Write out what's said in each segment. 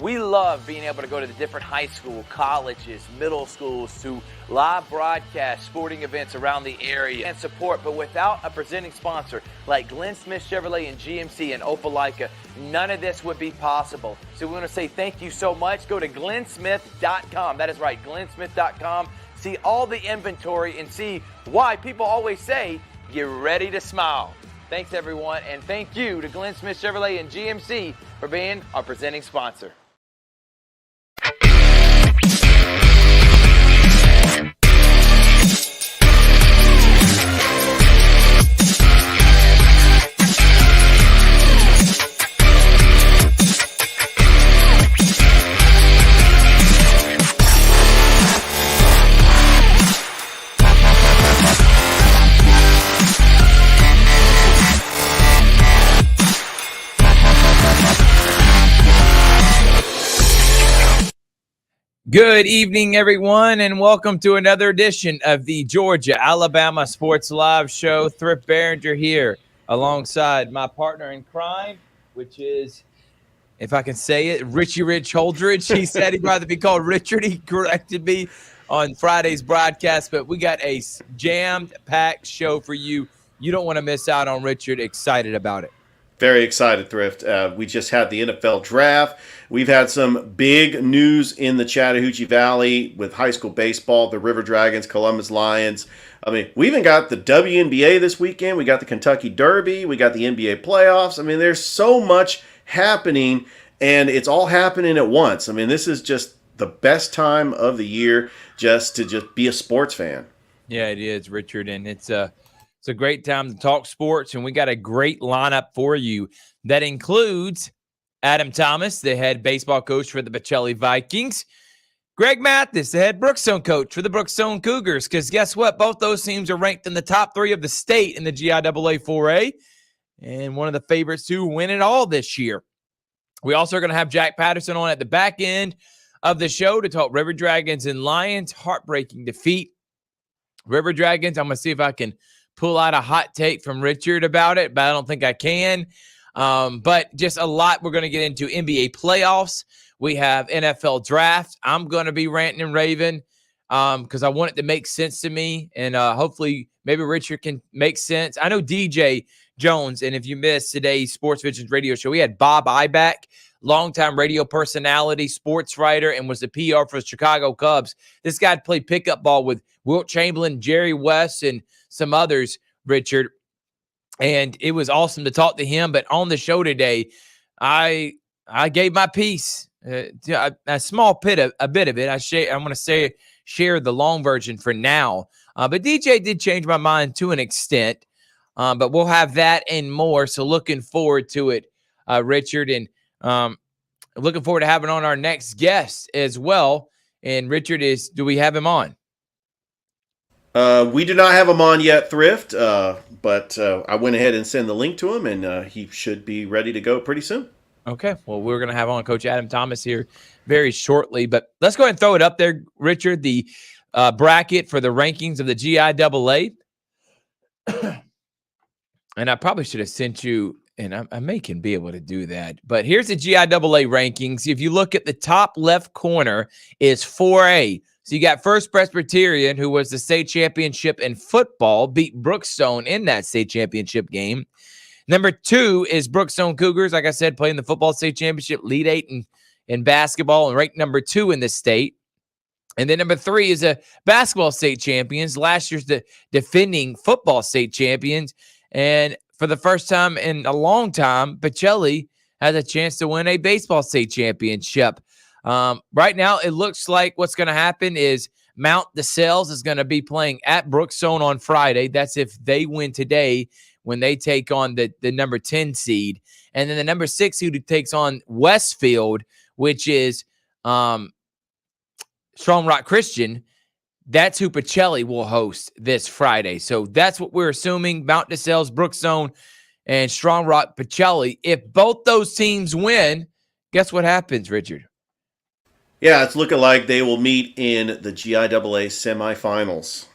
We love being able to go to the different high school, colleges, middle schools to live broadcast sporting events around the area and support. But without a presenting sponsor like Glenn Smith Chevrolet and GMC and Opelika, none of this would be possible. So we want to say thank you so much. Go to glennsmith.com. That is right, glennsmith.com. See all the inventory and see why people always say, get ready to smile. Thanks, everyone, and thank you to Glenn Smith Chevrolet and GMC for being our presenting sponsor. Good evening, everyone, and welcome to another edition of the Georgia-Alabama Sports Live Show. Thrift Barringer here alongside my partner in crime, which is, if I can say it, Richie Rich Holdridge. He said he'd rather be called Richard. He corrected me on Friday's broadcast, but we got a jammed-packed show for you. You don't want to miss out on Richard. Excited about it. Very excited, Thrift. We just had the NFL draft. We've had some big news in the Chattahoochee Valley with high school baseball, the River Dragons, Columbus Lions. I mean, we even got the WNBA this weekend. We got the Kentucky Derby. We got the NBA playoffs. I mean, there's so much happening, and it's all happening at once. I mean, this is just the best time of the year just to be a sports fan. Yeah, it is, Richard, and it's a great time to talk sports, and we got a great lineup for you that includes Adam Thomas, the head baseball coach for the Pacelli Vikings, Greg Mathis, the head Brookstone coach for the Brookstone Cougars, because guess what? Both those teams are ranked in the top 3 of the state in the GIAA 4A, and one of the favorites to win it all this year. We also are going to have Jack Patterson on at the back end of the show to talk River Dragons and Lions. Heartbreaking defeat. River Dragons, I'm going to see if I can pull out a hot take from Richard about it, but I don't think I can. But just a lot we're going to get into. NBA playoffs. We have NFL draft. I'm going to be ranting and raving because I want it to make sense to me, and hopefully maybe Richard can make sense. I know DJ Jones, and if you missed today's Sports Visions radio show, we had Bob Iback, longtime radio personality, sports writer, and was the PR for the Chicago Cubs. This guy played pickup ball with Wilt Chamberlain, Jerry West, and some others, Richard, and it was awesome to talk to him. But on the show today, I gave my piece, a small bit of it. I'm going to share the long version for now. But DJ did change my mind to an extent, but we'll have that and more. So looking forward to it, Richard, and looking forward to having on our next guest as well. And Richard do we have him on? We do not have him on yet, Thrift, but I went ahead and sent the link to him, and he should be ready to go pretty soon. Okay, well, we're going to have on Coach Adam Thomas here very shortly, but let's go ahead and throw it up there, Richard, the bracket for the rankings of the GIAA. And I probably should have sent you, and I may can be able to do that, but here's the GIAA rankings. If you look at the top left corner is 4A. So you got First Presbyterian, who was the state championship in football, beat Brookstone in that state championship game. Number 2 is Brookstone Cougars, like I said, playing the football state championship, lead 8 in basketball, and ranked number 2 in the state. And then number 3 is a basketball state champions, last year's the defending football state champions. And for the first time in a long time, Pacelli has a chance to win a baseball state championship. Right now, it looks like what's going to happen is Mount DeSales is going to be playing at Brookstone on Friday. That's if they win today when they take on the number 10 seed. And then the number 6 seed takes on Westfield, which is Strong Rock Christian. That's who Pacelli will host this Friday. So that's what we're assuming. Mount DeSales, Brookstone, and Strong Rock Pacelli. If both those teams win, guess what happens, Richard? Yeah, it's looking like they will meet in the GIAA semifinals.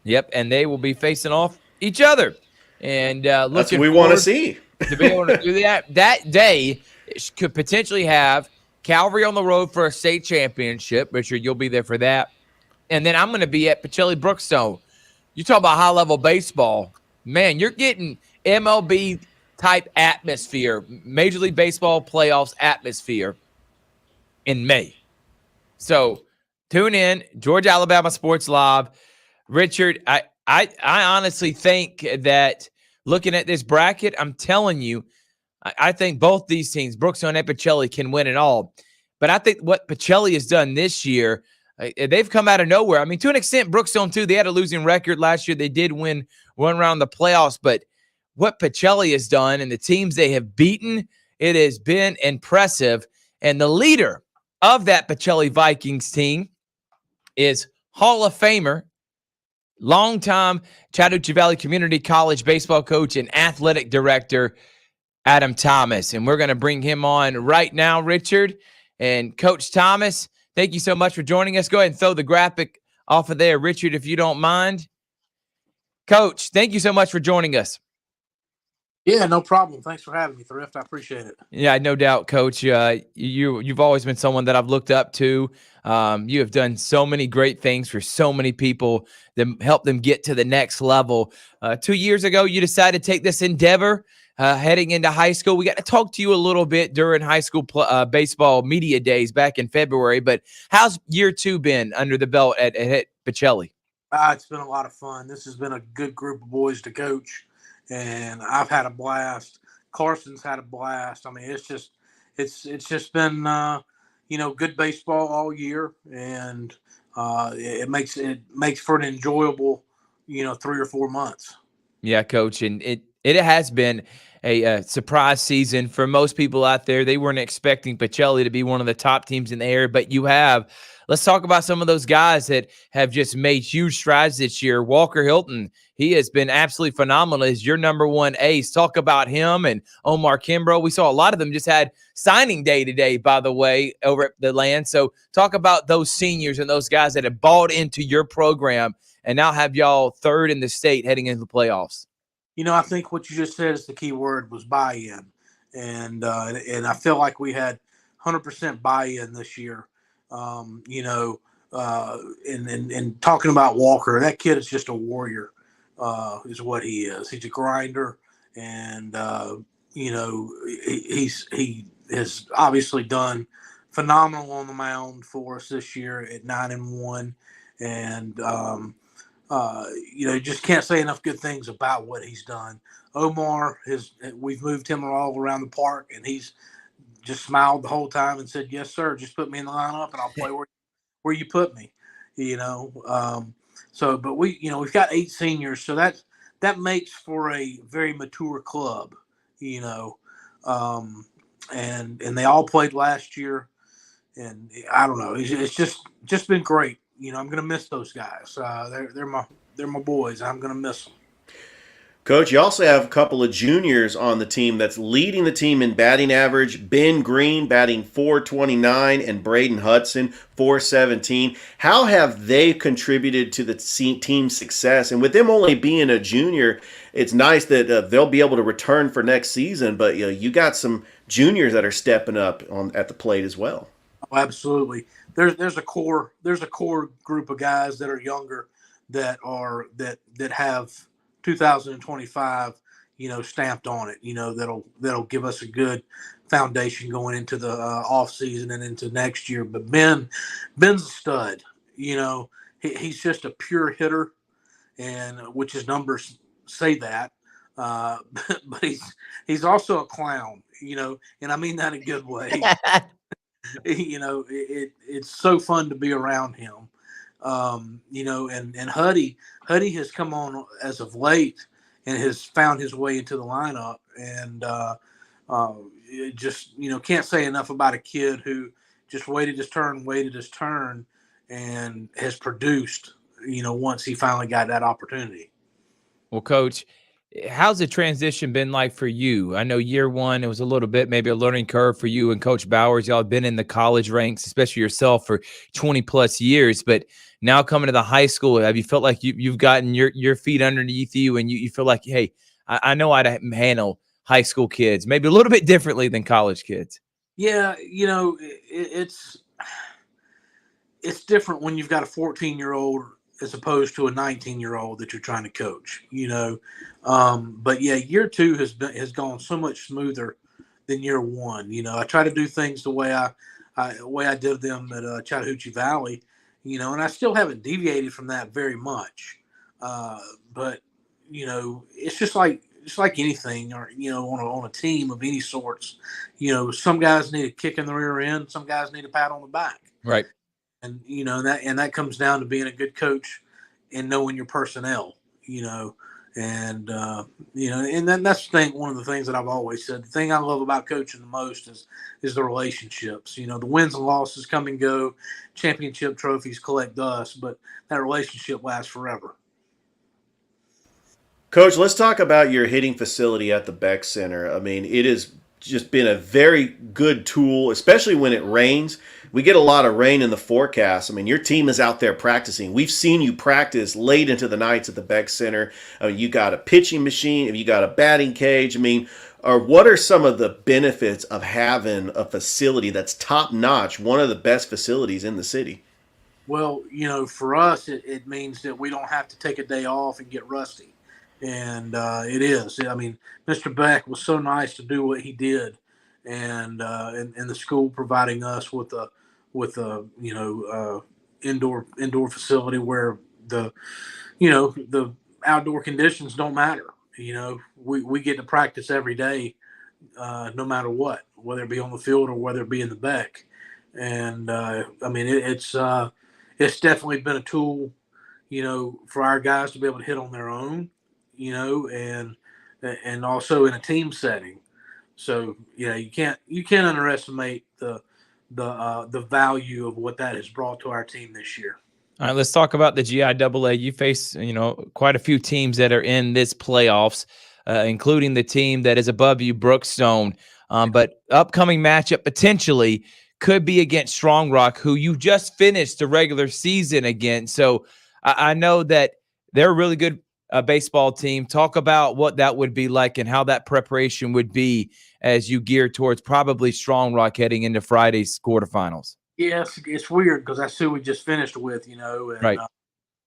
Yep, and they will be facing off each other. And that's looking what we want to see. To be able to do that day could potentially have Calvary on the road for a state championship. Richard, you'll be there for that. And then I'm going to be at Pacelli Brookstone. You talk about high-level baseball. Man, you're getting MLB-type atmosphere, Major League Baseball playoffs atmosphere in May. So tune in, Georgia Alabama Sports Live. Richard, I honestly think that looking at this bracket, I'm telling you, I think both these teams, Brookstone and Pacelli, can win it all. But I think what Pacelli has done this year, they've come out of nowhere. I mean, to an extent, Brookstone, too, they had a losing record last year. They did win one round of the playoffs. But what Pacelli has done and the teams they have beaten, it has been impressive. And the leader of that Pacelli Vikings team is Hall of Famer, longtime Chattahoochee Valley Community College baseball coach and athletic director, Adam Thomas. And we're going to bring him on right now, Richard. And Coach Thomas, thank you so much for joining us. Go ahead and throw the graphic off of there, Richard, if you don't mind. Coach, thank you so much for joining us. Yeah, no problem. Thanks for having me, Thrift. I appreciate it. Yeah, no doubt, Coach. You've always been someone that I've looked up to. You have done so many great things for so many people that help them get to the next level. 2 years ago, you decided to take this endeavor heading into high school. We got to talk to you a little bit during high school baseball media days back in February. But how's year 2 been under the belt at Pacelli? It's been a lot of fun. This has been a good group of boys to coach. And I've had a blast. Carson's had a blast. I mean, it's just been good baseball all year, and it makes for an enjoyable 3 or 4 months. Yeah, Coach, and it has been a surprise season for most people out there. They weren't expecting Pacelli to be one of the top teams in the area, but you have. Let's talk about some of those guys that have just made huge strides this year. Walker Hilton, he has been absolutely phenomenal as your number one ace. Talk about him and Omar Kimbrough. We saw a lot of them just had signing day today, by the way, over at the land. So talk about those seniors and those guys that have bought into your program and now have y'all third in the state heading into the playoffs. I think what you just said is the key word was buy-in. And I feel like we had 100% buy-in this year. And talking about Walker, that kid is just a warrior, is what he is. He's a grinder, and he has obviously done phenomenal on the mound for us this year at 9-1, and just can't say enough good things about what he's done. Omar, we've moved him all around the park, and he's just smiled the whole time and said, "Yes, sir. Just put me in the lineup, and I'll play where you put me." But we've got 8 seniors, so that makes for a very mature club, and they all played last year, and I don't know, it's just been great. I'm gonna miss those guys. They're my boys. I'm gonna miss them. Coach, you also have a couple of juniors on the team that's leading the team in batting average. Ben Green batting .429 and Braden Hudson .417. How have they contributed to the team's success? And with them only being a junior, it's nice that they'll be able to return for next season. But you got some juniors that are stepping up at the plate as well. Oh, absolutely. There's a core group of guys that are younger that have 2025, stamped on it, that'll give us a good foundation going into the off season and into next year. But Ben's a stud, he's just a pure hitter, and which his numbers say that, but he's also a clown, and I mean that in a good way. It's so fun to be around him. And Huddy has come on as of late and has found his way into the lineup, and can't say enough about a kid who just waited his turn and has produced, once he finally got that opportunity. Well, Coach, how's the transition been like for you? I know year 1, it was a little bit maybe a learning curve for you and Coach Bowers. Y'all have been in the college ranks, especially yourself, for 20 plus years. But now coming to the high school, have you felt like you've gotten your feet underneath you and you feel like, hey, I know how to handle high school kids, maybe a little bit differently than college kids? Yeah, it's different when you've got a 14-year-old as opposed to a 19-year-old that you're trying to coach. But yeah, year two has gone so much smoother than year one. I try to do things the way I did them at Chattahoochee Valley. And I still haven't deviated from that very much. But it's just like anything, or on a team of any sorts. Some guys need a kick in the rear end, some guys need a pat on the back. Right. And that comes down to being a good coach and knowing your personnel. And then that's one of the things that I've always said. The thing I love about coaching the most is the relationships. The wins and losses come and go, championship trophies collect dust, but that relationship lasts forever. Coach, let's talk about your hitting facility at the Beck Center. I mean, it has just been a very good tool, especially when it rains. We get a lot of rain in the forecast. I mean, your team is out there practicing. We've seen you practice late into the nights at the Beck Center. You got a pitching machine, you got a batting cage. I mean, what are some of the benefits of having a facility that's top notch, one of the best facilities in the city? Well, for us, it means that we don't have to take a day off and get rusty. And it is. I mean, Mr. Beck was so nice to do what he did, and the school providing us with a indoor facility where the outdoor conditions don't matter. We get to practice every day, no matter what, whether it be on the field or whether it be in the Beck. And I mean, it's definitely been a tool, for our guys to be able to hit on their own. And also in a team setting. So you can't underestimate the value of what that has brought to our team this year. All right, let's talk about the GIAA. You face quite a few teams that are in this playoffs, including the team that is above you, Brookstone. But upcoming matchup potentially could be against Strong Rock, who you just finished the regular season against. So I know that they're a really good baseball team. Talk about what that would be like and how that preparation would be as you gear towards probably Strong Rock heading into Friday's quarterfinals. Yes, it's weird because that's who we just finished with, and right.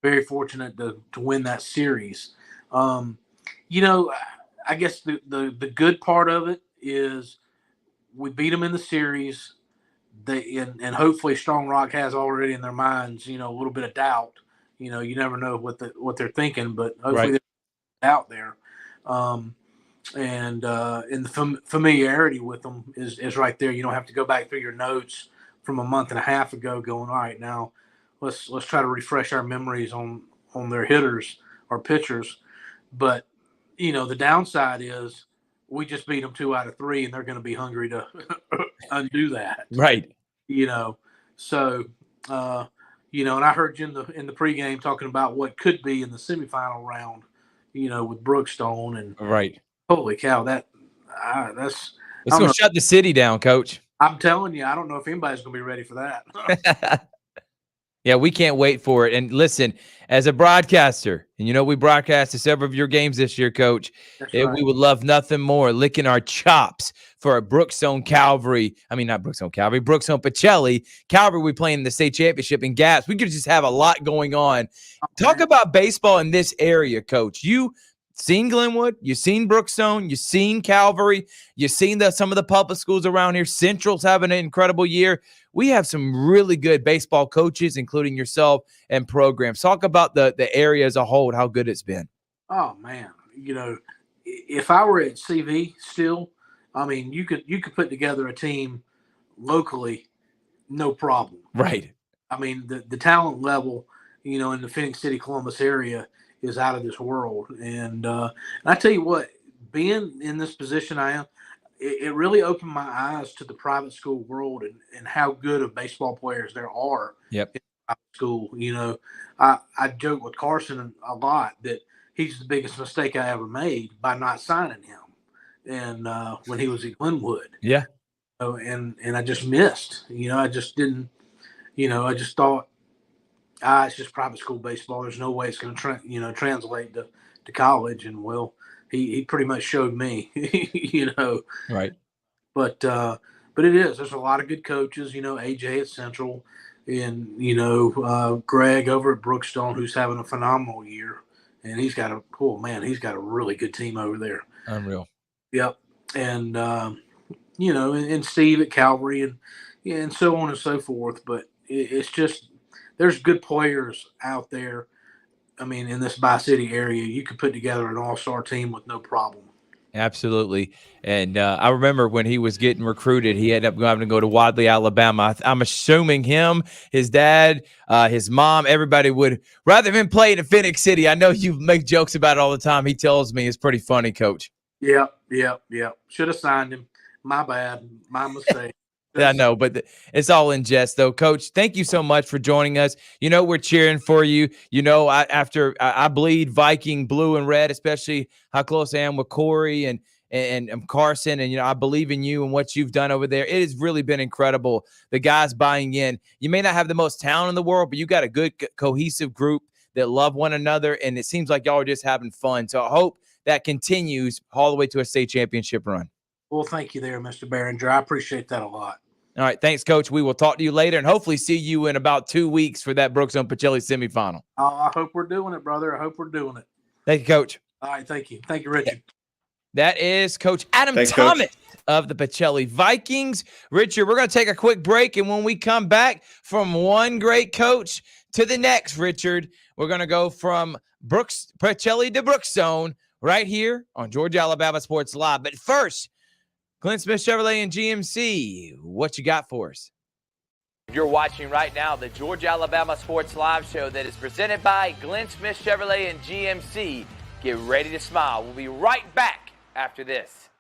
Very fortunate to win that series. I guess the good part of it is we beat them in the series. And hopefully Strong Rock has already in their minds, a little bit of doubt. You never know what they're thinking, but hopefully they're out there. And the familiarity with them is right there. You don't have to go back through your notes from a month and a half ago going, all right, now let's try to refresh our memories on their hitters or pitchers. But, the downside is we just beat them 2 out of 3 and they're going to be hungry to undo that. Right. So, and I heard you in the pregame talking about what could be in the semifinal round, with Brookstone, and right. Holy cow, that's it's going to shut the city down, Coach. I'm telling you, I don't know if anybody's going to be ready for that. Yeah, we can't wait for it. And listen, as a broadcaster, and we broadcasted several of your games this year, Coach. Right. We would love nothing more licking our chops for a Brookstone Calvary. I mean, not Brookstone Calvary, Brookstone Pacelli. Calvary, we playing in the state championship in Gaps. We could just have a lot going on. Talk about baseball in this area, Coach. You seen Glenwood, you've seen Brookstone, you've seen Calvary, you've seen some of the public schools around here. Central's having an incredible year. We have some really good baseball coaches, including yourself, and programs. Talk about the area as a whole, how good it's been. Oh man, if I were at CV still, I mean, you could put together a team locally, no problem. Right. I mean, the talent level, in the Phoenix City, Columbus area is out of this world. And I tell you what, being in this position I am, it really opened my eyes to the private school world and how good of baseball players there are. Yep. In private school. I joke with Carson a lot that he's the biggest mistake I ever made by not signing him. And when he was at Glenwood. Yeah. And I just missed. I just didn't. I just thought, it's just private school baseball. There's no way it's going to translate to college. And well, he pretty much showed me. Right. But but it is. There's a lot of good coaches. AJ at Central, and Greg over at Brookstone, who's having a phenomenal year, and he's got a really good team over there. Unreal. Yep, and and Steve at Calvary, and so on and so forth. But it's just there's good players out there. I mean, in this Bi-City area, you could put together an all-star team with no problem. Absolutely. And I remember when he was getting recruited, he ended up having to go to Wadley, Alabama. I'm assuming him, his dad, his mom, everybody would rather than play in Phoenix City. I know you make jokes about it all the time. He tells me it's pretty funny, Coach. Yep. Should have signed him. My bad. My mistake. I know, but it's all in jest, though. Coach, thank you so much for joining us. We're cheering for you. After I bleed Viking blue and red, especially how close I am with Corey and Carson, and I believe in you and what you've done over there. It has really been incredible. The guys buying in. You may not have the most talent in the world, but you got a good cohesive group that love one another, and it seems like y'all are just having fun. So I hope that continues all the way to a state championship run. Well, thank you there, Mr. Barringer. I appreciate that a lot. All right. Thanks, Coach. We will talk to you later and hopefully see you in about 2 weeks for that Brookstone Pacelli semifinal. I hope we're doing it, brother. I hope we're doing it. Thank you, Coach. All right. Thank you. Thank you, Richard. That is Coach Adam Thanks, Thomas Coach. of the Pacelli Vikings. Richard, we're going to take a quick break. And when we come back from one great coach to the next, Richard, we're going to go from Pacelli to Brookstone right here on Georgia Alabama Sports Live. But first, Glenn Smith Chevrolet and GMC, what you got for us? You're watching right now the Georgia Alabama Sports Live show that is presented by Glenn Smith Chevrolet and GMC. Get ready to smile. We'll be right back after this.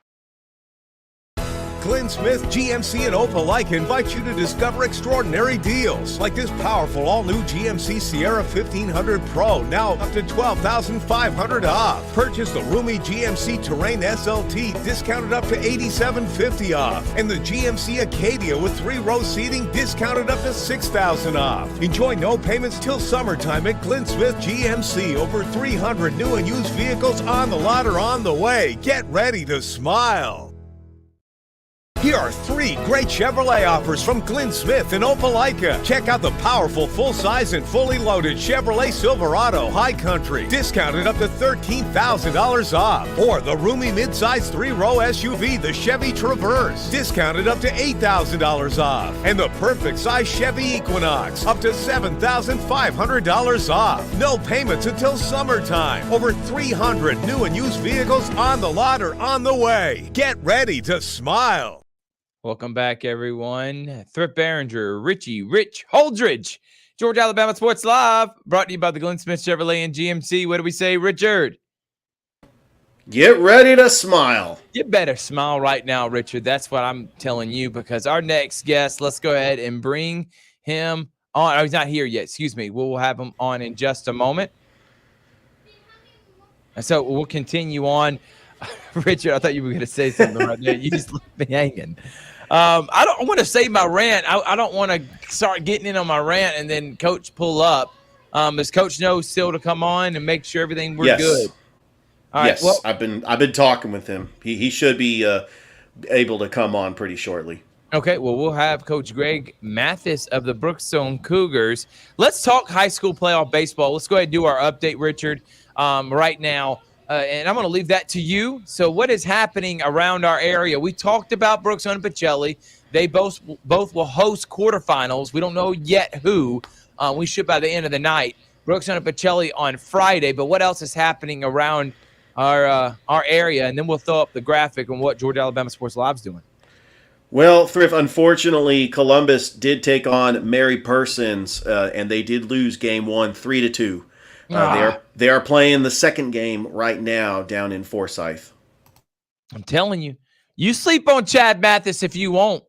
Glenn Smith, GMC, and Opelika invite you to discover extraordinary deals like this powerful all-new GMC Sierra 1500 Pro, now up to $12,500 off. Purchase the roomy GMC Terrain SLT, discounted up to $8,750 off. And the GMC Acadia with 3-row seating, discounted up to $6,000 off. Enjoy no payments till summertime at Glenn Smith GMC. Over 300 new and used vehicles on the lot or on the way. Get ready to smile. Here are 3 great Chevrolet offers from Glenn Smith and Opelika. Check out the powerful full-size and fully loaded Chevrolet Silverado High Country, discounted up to $13,000 off. Or the roomy midsize 3-row SUV, the Chevy Traverse, discounted up to $8,000 off. And the perfect size Chevy Equinox, up to $7,500 off. No payments until summertime. Over 300 new and used vehicles on the lot or on the way. Get ready to smile. Welcome back, everyone. Thrift, Barringer, Rich, Holdridge, Georgia Alabama Sports Live, brought to you by the Glenn Smith Chevrolet and GMC. What do we say, Richard? Get ready to smile. You better smile right now, Richard. That's what I'm telling you, because our next guest, let's go ahead and bring him on. Oh, he's not here yet. Excuse me. We'll have him on in just a moment. And so we'll continue on. Richard, I thought you were going to say something right there. You just left me hanging. I don't want to say my rant. I don't want to start getting in on my rant and then Coach pull up. Does Coach know still to come on and make sure everything we're good? All right, yes, well, I've been talking with him. He should be able to come on pretty shortly. Okay, well, we'll have Coach Greg Mathis of the Brookstone Cougars. Let's talk high school playoff baseball. Let's go ahead and do our update, Richard, right now. And I'm going to leave that to you. So what is happening around our area? We talked about Brookstone and Pacelli. They both will host quarterfinals. We don't know yet who. We should by the end of the night. Brookstone and Pacelli on Friday. But what else is happening around our area? And then we'll throw up the graphic on what Georgia Alabama Sports Live's doing. Well, Thrift, unfortunately, Columbus did take on Mary Persons, and they did lose game 1, 3-2. They are playing the second game right now down in Forsyth. I'm telling you, you sleep on Chad Mathis if you won't.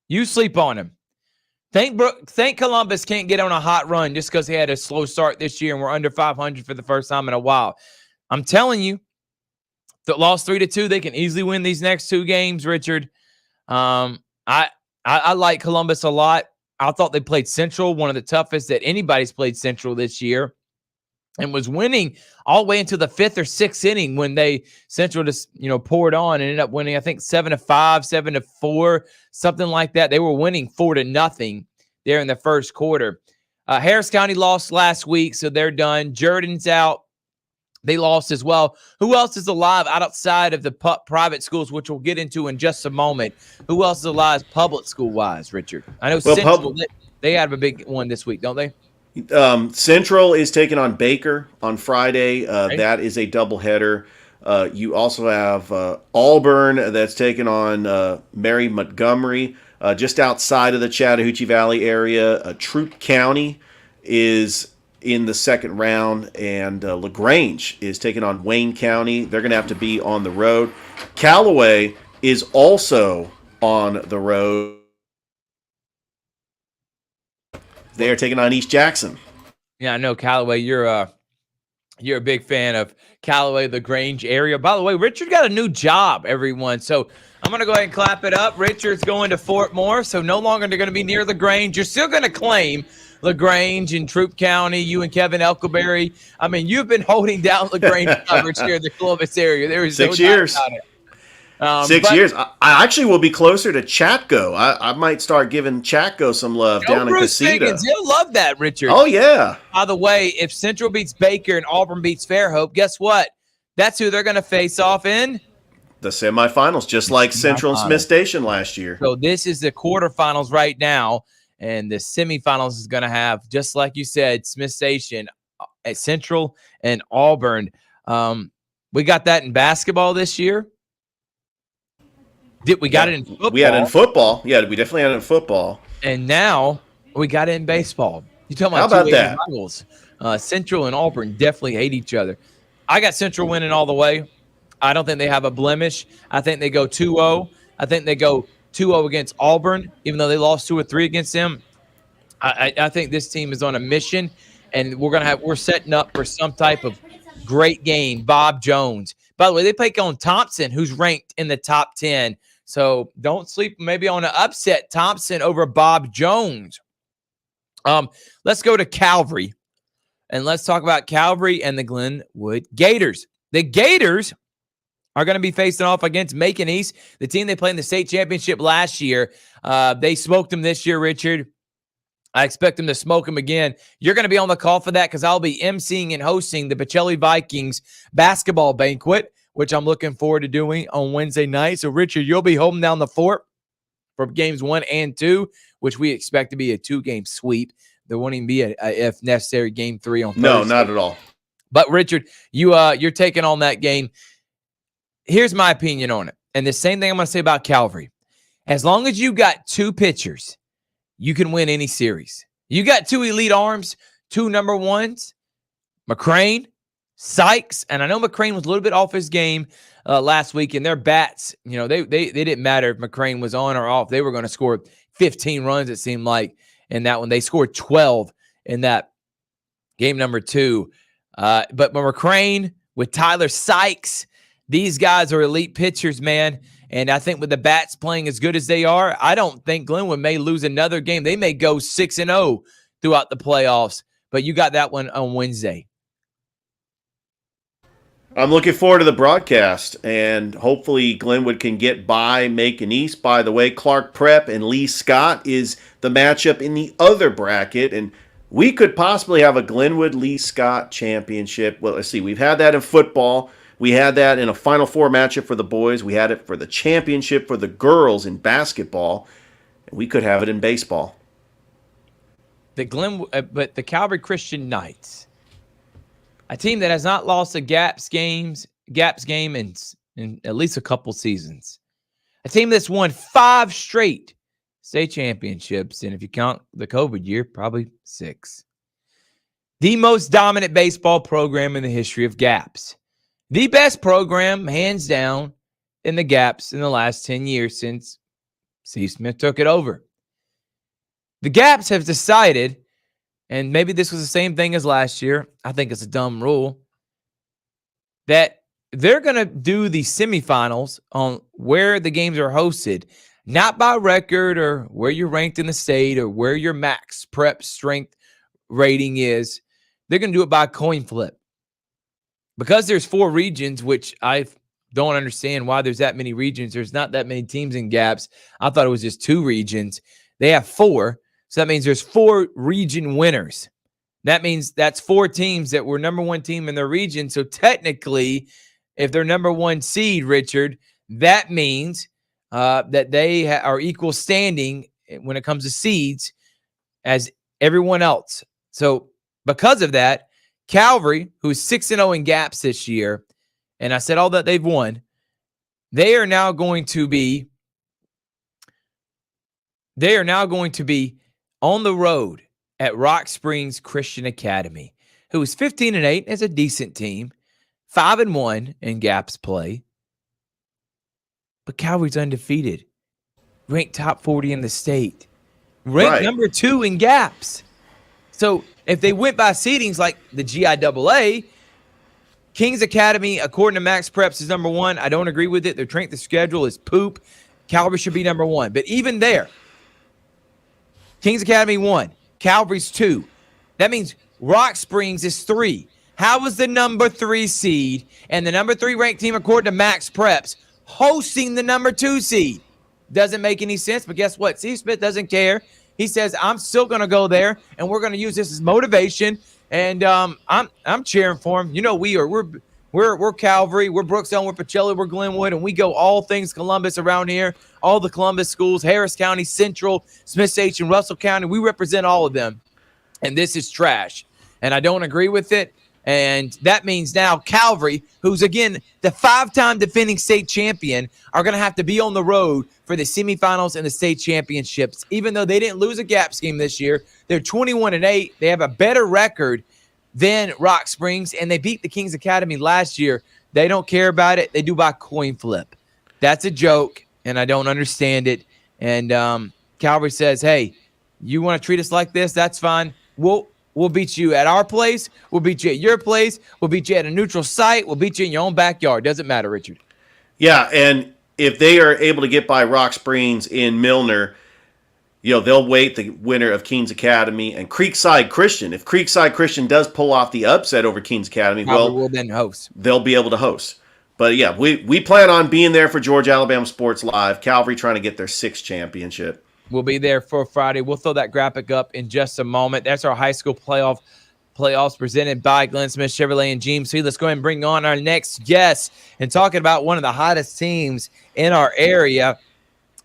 You sleep on him. Think Columbus can't get on a hot run just because he had a slow start this year and we're under 500 for the first time in a while. I'm telling you, that lost 3-2, they can easily win these next 2 games, Richard. I like Columbus a lot. I thought they played Central, one of the toughest that anybody's played Central this year. and was winning all the way into the 5th or 6th inning when Central just, poured on and ended up winning, I think 7-5, 7-4, something like that. They were winning 4-0 there in the first quarter. Harris County lost last week, so they're done. Jordan's out. They lost as well. Who else is alive outside of the private schools, which we'll get into in just a moment? Who else is alive public school-wise, Richard? I know Central, they have a big one this week, don't they? Central is taking on Baker on Friday. That is a doubleheader. You also have Auburn that's taking on Mary Montgomery. Just outside of the Chattahoochee Valley area, Troup County is in the second round, and LaGrange is taking on Wayne County. They're going to have to be on the road. Callaway is also on the road. They are taking on East Jackson. Yeah, I know Callaway. You're a big fan of Callaway, LaGrange area. By the way, Richard got a new job, everyone. So I'm going to go ahead and clap it up. Richard's going to Fort Moore, so no longer they're going to be near LaGrange. You're still going to claim LaGrange and Troup County, you and Kevin Elkelberry. I mean, you've been holding down LaGrange coverage here in the Columbus area. There is 6 no years. doubt about it. 6 years. I actually will be closer to Chatco. I might start giving Chatco some love down in Casita. He'll love that, Richard. Oh, yeah. By the way, if Central beats Baker and Auburn beats Fairhope, guess what? That's who they're going to face off in the semifinals, just like Central and Smith Station last year. So this is the quarterfinals right now, and the semifinals is going to have, just like you said, Smith Station, at Central, and Auburn. We got that in basketball this year. We got it in football. We had it in football. Yeah, we definitely had it in football. And now we got it in baseball. You talking about how about that? Rivals. Central and Auburn definitely hate each other. I got Central winning all the way. I don't think they have a blemish. I think they go 2-0. I think they go 2-0 against Auburn, even though they lost 2 or 3 against them. I think this team is on a mission, and we're setting up for some type of great game. Bob Jones. By the way, they play on Thompson, who's ranked in the top 10. So don't sleep maybe on an upset Thompson over Bob Jones. Let's go to Calvary, and let's talk about Calvary and the Glenwood Gators. The Gators are going to be facing off against Macon East, the team they played in the state championship last year. They smoked them this year, Richard. I expect them to smoke them again. You're going to be on the call for that because I'll be emceeing and hosting the Pacelli Vikings basketball banquet, which I'm looking forward to doing on Wednesday night. So, Richard, you'll be holding down the fort for games 1 and 2, which we expect to be a 2-game sweep. There won't even be a if necessary, game 3 on Thursday. No, not at all. But, Richard, you're taking on that game. Here's my opinion on it. And the same thing I'm going to say about Calvary. As long as you got 2 pitchers, you can win any series. You got 2 elite arms, 2 number ones, McCrane, Sykes, and I know McCrane was a little bit off his game last week, and their bats, they didn't matter if McCrane was on or off. They were going to score 15 runs, it seemed like, in that one. They scored 12 in that game number 2. But McCrane with Tyler Sykes, these guys are elite pitchers, man. And I think with the bats playing as good as they are, I don't think Glenwood may lose another game. They may go 6-0 throughout the playoffs. But you got that one on Wednesday. I'm looking forward to the broadcast, and hopefully Glenwood can get by Macon East. By the way, Clark Prep and Lee Scott is the matchup in the other bracket, and we could possibly have a Glenwood-Lee Scott championship. Well, let's see. We've had that in football. We had that in a Final Four matchup for the boys. We had it for the championship for the girls in basketball. We could have it in baseball. But the Calvary Christian Knights, a team that has not lost a Gaps game in at least a couple seasons. A team that's won 5 straight state championships, and if you count the COVID year, probably 6. The most dominant baseball program in the history of Gaps. The best program, hands down, in the Gaps in the last 10 years since Steve Smith took it over. The Gaps have decided, and maybe this was the same thing as last year, I think it's a dumb rule, that they're going to do the semifinals on where the games are hosted, not by record or where you're ranked in the state or where your max prep strength rating is. they're going to do it by coin flip. Because there's 4 regions, which I don't understand why there's that many regions. There's not that many teams in gaps. I thought it was just 2 regions. They have 4. So that means there's 4 region winners. That means that's 4 teams that were number 1 team in their region. So technically, if they're number 1 seed, Richard, that means that they are equal standing when it comes to seeds as everyone else. So because of that, Calvary, who's 6-0 in gaps this year, and I said all that they've won, they are now going to be on the road at Rock Springs Christian Academy, who is 15-8, is a decent team, 5-1 in gaps play. But Calvary's undefeated, ranked top 40 in the state, ranked number 2 in gaps. So if they went by seedings like the GIAA, Kings Academy, according to Max Preps, is number 1. I don't agree with it. Their strength of schedule is poop. Calvary should be number 1. But even there, Kings Academy 1, Calvary's 2. That means Rock Springs is 3. How is the number 3 seed and the number 3 ranked team, according to Max Preps, hosting the number 2 seed? Doesn't make any sense, but guess what? Steve Smith doesn't care. He says, I'm still going to go there, and we're going to use this as motivation, and I'm cheering for him. You know we are. We're Calvary, we're Brookstone, we're Pacelli, we're Glenwood, and we go all things Columbus around here, all the Columbus schools, Harris County, Central, Smith Station, Russell County. We represent all of them, and this is trash, and I don't agree with it. And that means now Calvary, who's, again, the 5-time defending state champion, are going to have to be on the road for the semifinals and the state championships. Even though they didn't lose a gaps game this year, they're 21-8. They have a better record than Rock Springs, and they beat the Kings Academy last year. They don't care about it. They do by coin flip. That's a joke, and I don't understand it. And Calvary says, hey, you want to treat us like this? That's fine. We'll beat you at our place. We'll beat you at your place. We'll beat you at a neutral site. We'll beat you in your own backyard. Doesn't matter, Richard. Yeah, and if they are able to get by Rock Springs in Milner, they'll wait the winner of Kings Academy and Creekside Christian. If Creekside Christian does pull off the upset over Kings Academy, will then host. They'll be able to host. But yeah, we plan on being there for Georgia Alabama Sports Live. Calvary trying to get their 6th championship. We'll be there for Friday. We'll throw that graphic up in just a moment. That's our high school playoffs presented by Glenn Smith Chevrolet and GMC. Let's go ahead and bring on our next guest and talking about one of the hottest teams in our area,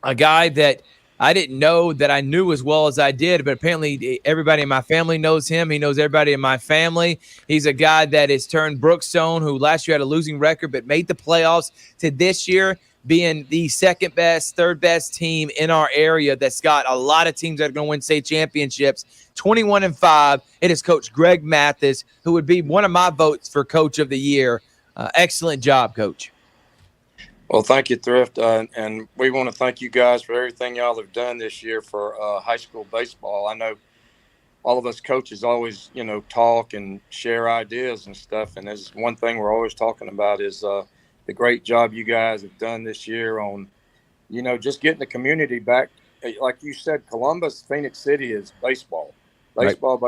a guy that I didn't know that I knew as well as I did, but apparently everybody in my family knows him. He knows everybody in my family. He's a guy that has turned Brookstone, who last year had a losing record but made the playoffs, to this year being the 2nd best, 3rd best team in our area that's got a lot of teams that are going to win state championships. 21-5. It is Coach Greg Mathis, who would be one of my votes for Coach of the Year. Excellent job, Coach. Well, thank you, Thrift. And we want to thank you guys for everything y'all have done this year for high school baseball. I know all of us coaches always, talk and share ideas and stuff. And there's one thing we're always talking about is the great job you guys have done this year on, just getting the community back. Like you said, Columbus, Phoenix City is baseball. Baseball.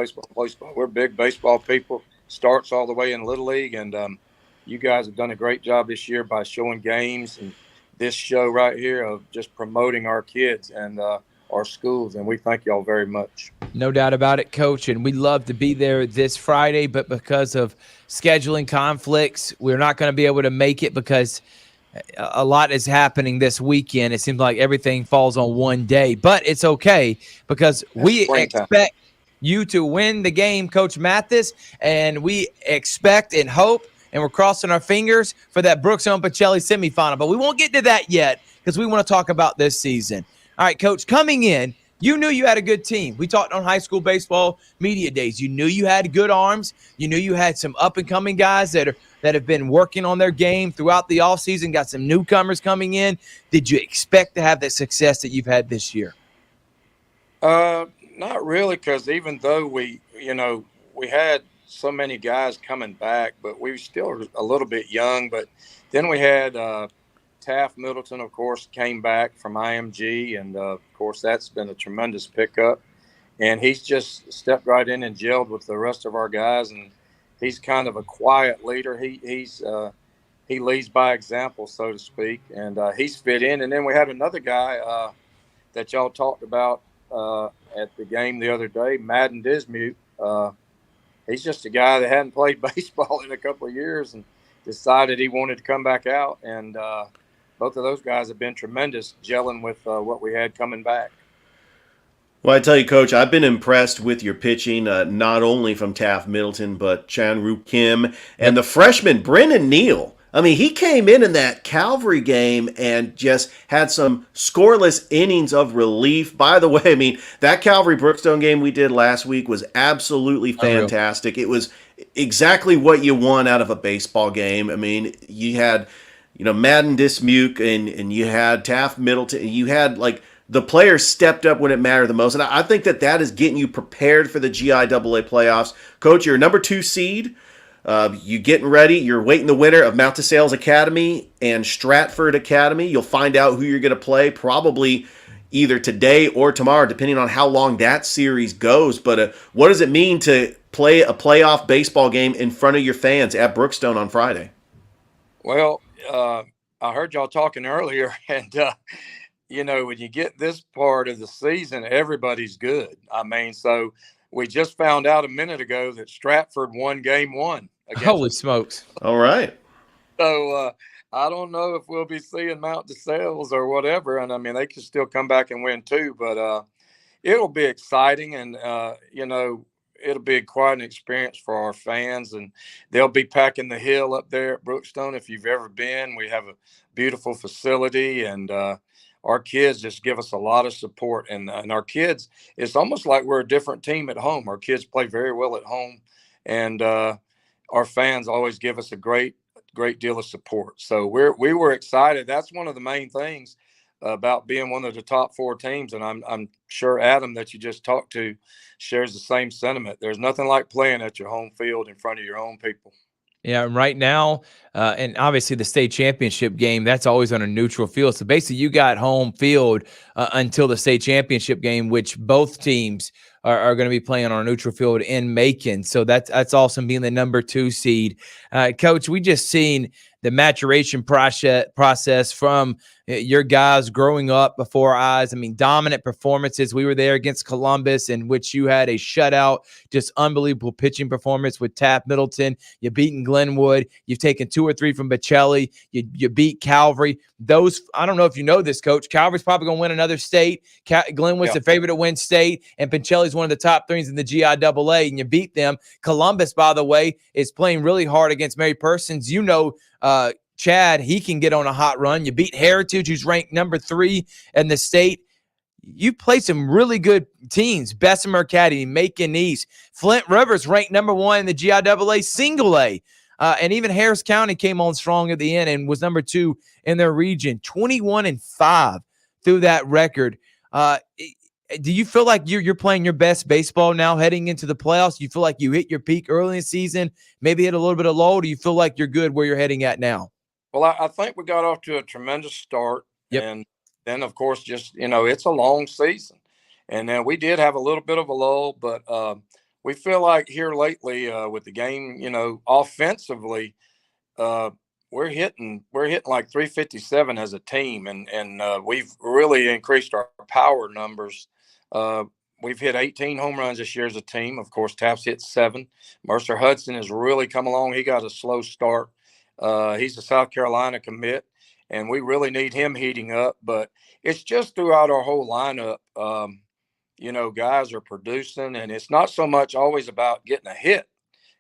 We're big baseball people. Starts all the way in Little League. And you guys have done a great job this year by showing games and this show right here of just promoting our kids and our schools. And we thank y'all very much. No doubt about it, Coach. And we'd love to be there this Friday, but because of scheduling conflicts, we're not going to be able to make it because a lot is happening this weekend. It seems like everything falls on one day, but it's okay because we expect you to win the game, Coach Mathis, and we expect and hope, and we're crossing our fingers for that Brookstone Pacelli semifinal, but we won't get to that yet because we want to talk about this season. All right, Coach, coming in, you knew you had a good team. We talked on high school baseball media days. You knew you had good arms. You knew you had some up-and-coming guys that have been working on their game throughout the offseason, got some newcomers coming in. Did you expect to have the success that you've had this year? Not really, because even though we had so many guys coming back, but we were still a little bit young. But then we had Taft Middleton, of course, came back from IMG, and of course that's been a tremendous pickup. and he's just stepped right in and gelled with the rest of our guys. And he's kind of a quiet leader. He leads by example, so to speak, and he's fit in. And then we had another guy that y'all talked about at the game the other day, Madden Dismute. He's just a guy that hadn't played baseball in a couple of years and decided he wanted to come back out. And both of those guys have been tremendous, gelling with what we had coming back. Well, I tell you, Coach, I've been impressed with your pitching, not only from Taft Middleton, but Chan-Roo Kim and the freshman, Brendan Neal. I mean, he came in that Calvary game and just had some scoreless innings of relief. By the way, I mean, that Calvary Brookstone game we did last week was absolutely fantastic. It was exactly what you want out of a baseball game. I mean, you had, Madden Dismuke and you had Taft Middleton, and you had, the players stepped up when it mattered the most. And I think that is getting you prepared for the GIAA playoffs. Coach, you're a number 2 seed. You getting ready. You're waiting the winner of Mount DeSales Academy and Stratford Academy. You'll find out who you're going to play probably either today or tomorrow, depending on how long that series goes. But what does it mean to play a playoff baseball game in front of your fans at Brookstone on Friday? Well, I heard y'all talking earlier, and when you get this part of the season, everybody's good. I mean, so we just found out a minute ago that Stratford won game 1. Holy smokes. All right. So I don't know if we'll be seeing Mount DeSales or whatever. And I mean, they could still come back and win too, but it'll be exciting. And, it'll be quite an experience for our fans, and they'll be packing the hill up there at Brookstone. If you've ever been, we have a beautiful facility, and our kids just give us a lot of support. And our kids, it's almost like we're a different team at home. Our kids play very well at home, and our fans always give us a great deal of support. So we were excited. That's one of the main things about being one of the top 4 teams. And I'm sure Adam, that you just talked to, shares the same sentiment. There's nothing like playing at your home field in front of your own people. Yeah, right now, and obviously the state championship game, that's always on a neutral field. So basically you got home field until the state championship game, which both teams are going to be playing on a neutral field in Macon. So that's awesome, being the number 2 seed. Coach, we just seen the maturation process from your guys growing up before our eyes. I mean, dominant performances. We were there against Columbus, in which you had a shutout, just unbelievable pitching performance with Taft Middleton. You beaten Glenwood. You've taken 2 or 3 from Pacelli. You beat Calvary. Those, I don't know if you know this, Coach. Calvary's probably going to win another state. Glenwood's the favorite to win state, and Pacelli's one of the top 3s in the GIAA, and you beat them. Columbus, by the way, is playing really hard against Mary Persons. Chad, he can get on a hot run. You beat Heritage, who's ranked number 3 in the state. You play some really good teams. Bessemer Academy, Macon East. Flint Rivers ranked number 1 in the GIAA single A. And even Harris County came on strong at the end and was number 2 in their region. 21-5 through that record. Do you feel like you're playing your best baseball now heading into the playoffs? Do you feel like you hit your peak early in the season, maybe hit a little bit of low? Do you feel like you're good where you're heading at now? Well, I think we got off to a tremendous start. Yep. And then, of course, just, it's a long season. And then we did have a little bit of a lull, but we feel like here lately with the game, offensively, we're hitting like 357 as a team. And we've really increased our power numbers. We've hit 18 home runs this year as a team. Of course, Taft's hit 7. Mercer Hudson has really come along. He got a slow start. He's a South Carolina commit, and we really need him heating up. But it's just throughout our whole lineup, guys are producing, and it's not so much always about getting a hit.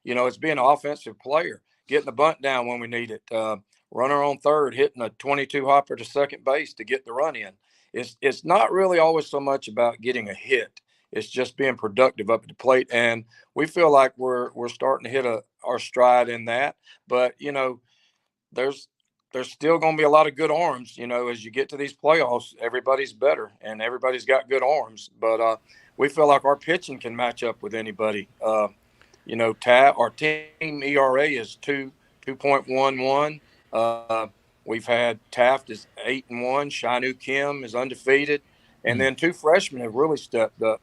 It's being an offensive player, getting the bunt down when we need it, runner on third, hitting a 22 hopper to second base to get the run in. It's not really always so much about getting a hit. It's just being productive up at the plate, and we feel like we're starting to hit our stride in that. But there's still going to be a lot of good arms. As you get to these playoffs, everybody's better and everybody's got good arms. But we feel like our pitching can match up with anybody. Our team ERA is 2.11. We've had Taft is 8-1. Shinu Kim is undefeated. And then 2 freshmen have really stepped up.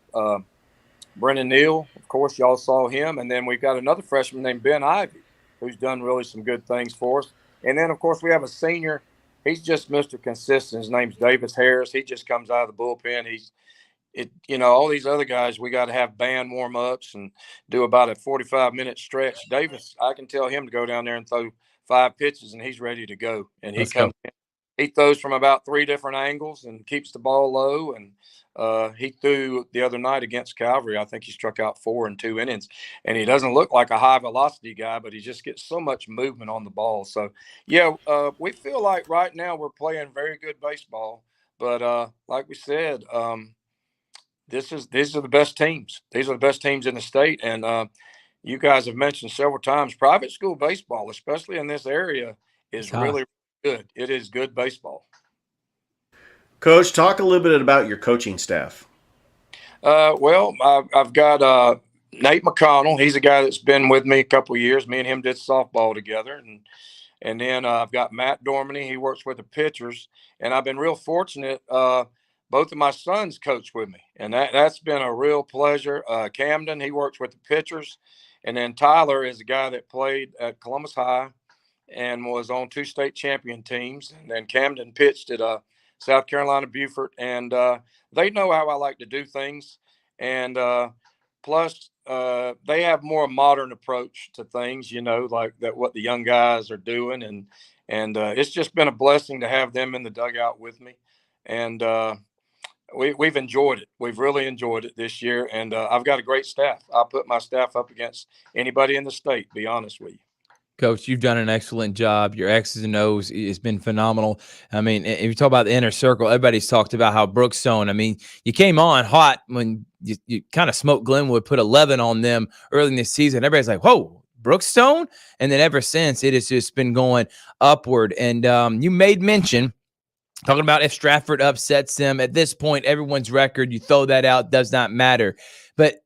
Brennan Neal, of course, y'all saw him. And then we've got another freshman named Ben Ivy, who's done really some good things for us. And then, of course, we have a senior. He's just Mr. Consistent. His name's Davis Harris. He just comes out of the bullpen. All these other guys, we got to have band warm-ups and do about a 45-minute stretch. Davis, I can tell him to go down there and throw 5 pitches, and he's ready to go. And he Let's comes go. in. He throws from about 3 different angles and keeps the ball low. And he threw the other night against Calvary. I think he struck out 4 in 2 innings. And he doesn't look like a high-velocity guy, but he just gets so much movement on the ball. So, we feel like right now we're playing very good baseball. But like we said, these are the best teams. These are the best teams in the state. And you guys have mentioned several times, private school baseball, especially in this area, is really good. It is good baseball. Coach, talk a little bit about your coaching staff. I've got Nate McConnell. He's a guy that's been with me a couple of years. Me and him did softball together. And then I've got Matt Dormany. He works with the pitchers. And I've been real fortunate. Both of my sons coach with me. And that's been a real pleasure. Camden, he works with the pitchers. And then Tyler is a guy that played at Columbus High and was on 2 state champion teams. And then Camden pitched at South Carolina Beaufort. And they know how I like to do things. And plus, they have more modern approach to things, like that what the young guys are doing. And it's just been a blessing to have them in the dugout with me. And we've enjoyed it. We've really enjoyed it this year. And I've got a great staff. I'll put my staff up against anybody in the state, be honest with you. Coach, you've done an excellent job. Your X's and O's has been phenomenal. I mean, if you talk about the inner circle, everybody's talked about how Brookstone, I mean, you came on hot when you kind of smoked Glenwood, put 11 on them early in this season. Everybody's like, whoa, Brookstone? And then ever since, it has just been going upward. And you made mention, talking about if Stratford upsets them, at this point, everyone's record, you throw that out, does not matter. But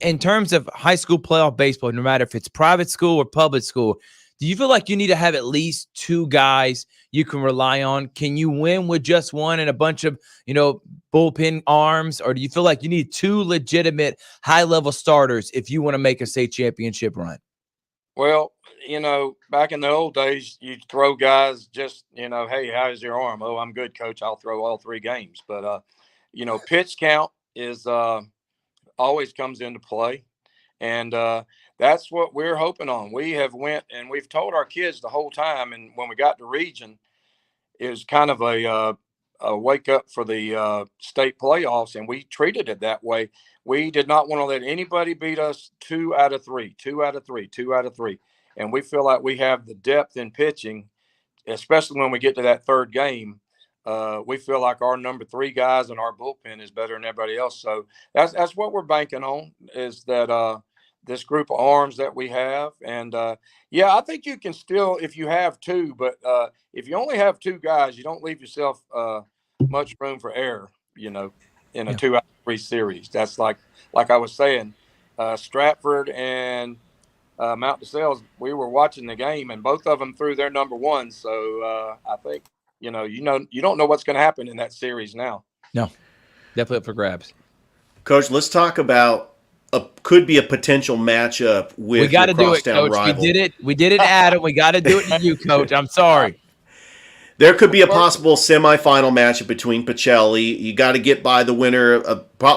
in terms of high school playoff baseball, no matter if it's private school or public school, do you feel like you need to have at least 2 guys you can rely on? Can you win with just one and a bunch of, bullpen arms? Or do you feel like you need 2 legitimate high-level starters if you want to make a state championship run? Well, back in the old days, you'd throw guys just, hey, how's your arm? Oh, I'm good, coach. I'll throw all 3 games. But, pitch count is always comes into play. And that's what we're hoping on. We have went and we've told our kids the whole time. And when we got to region, it was kind of a wake up for the state playoffs. And we treated it that way. We did not want to let anybody beat us 2 out of 3, 2 out of 3, 2 out of 3. And we feel like we have the depth in pitching, especially when we get to that 3rd game. We feel like our number 3 guys in our bullpen is better than everybody else. So that's what we're banking on, is that this group of arms that we have. And I think you can still, if you have 2, but if you only have 2 guys, you don't leave yourself much room for error, in a 2 out of 3 series. That's like I was saying, Stratford and Mount DeSales, we were watching the game and both of them threw their number 1. So I think, you don't know what's going to happen in that series now. No, definitely up for grabs. Coach, let's talk about could be a potential matchup with we got to do it, Coach. rival. We did it, Adam. We got to do it to you, Coach. I'm sorry. There could be a possible semifinal matchup between Pacelli. You got to get by the winner.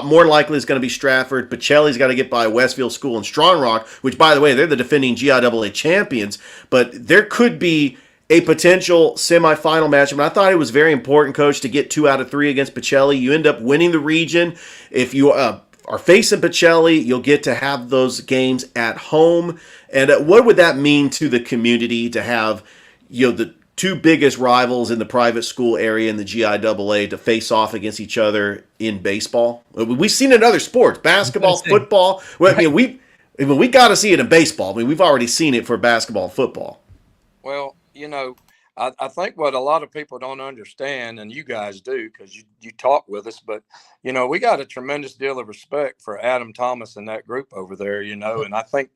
More likely is going to be Stratford. Pacelli's got to get by Westfield School and Strong Rock, which, by the way, they're the defending GIAA champions. But there could be a potential semifinal matchup. And I thought it was very important, Coach, to get 2 out of 3 against Pacelli. You end up winning the region. If you are facing Pacelli, you'll get to have those games at home. And what would that mean to the community to have, the 2 biggest rivals in the private school area in the GIAA to face off against each other in baseball? We've seen it in other sports, basketball, football. Well, I mean, we got to see it in baseball. I mean, we've already seen it for basketball and football. Well, I think what a lot of people don't understand, and you guys do because you talk with us, but, we got a tremendous deal of respect for Adam Thomas and that group over there, and I think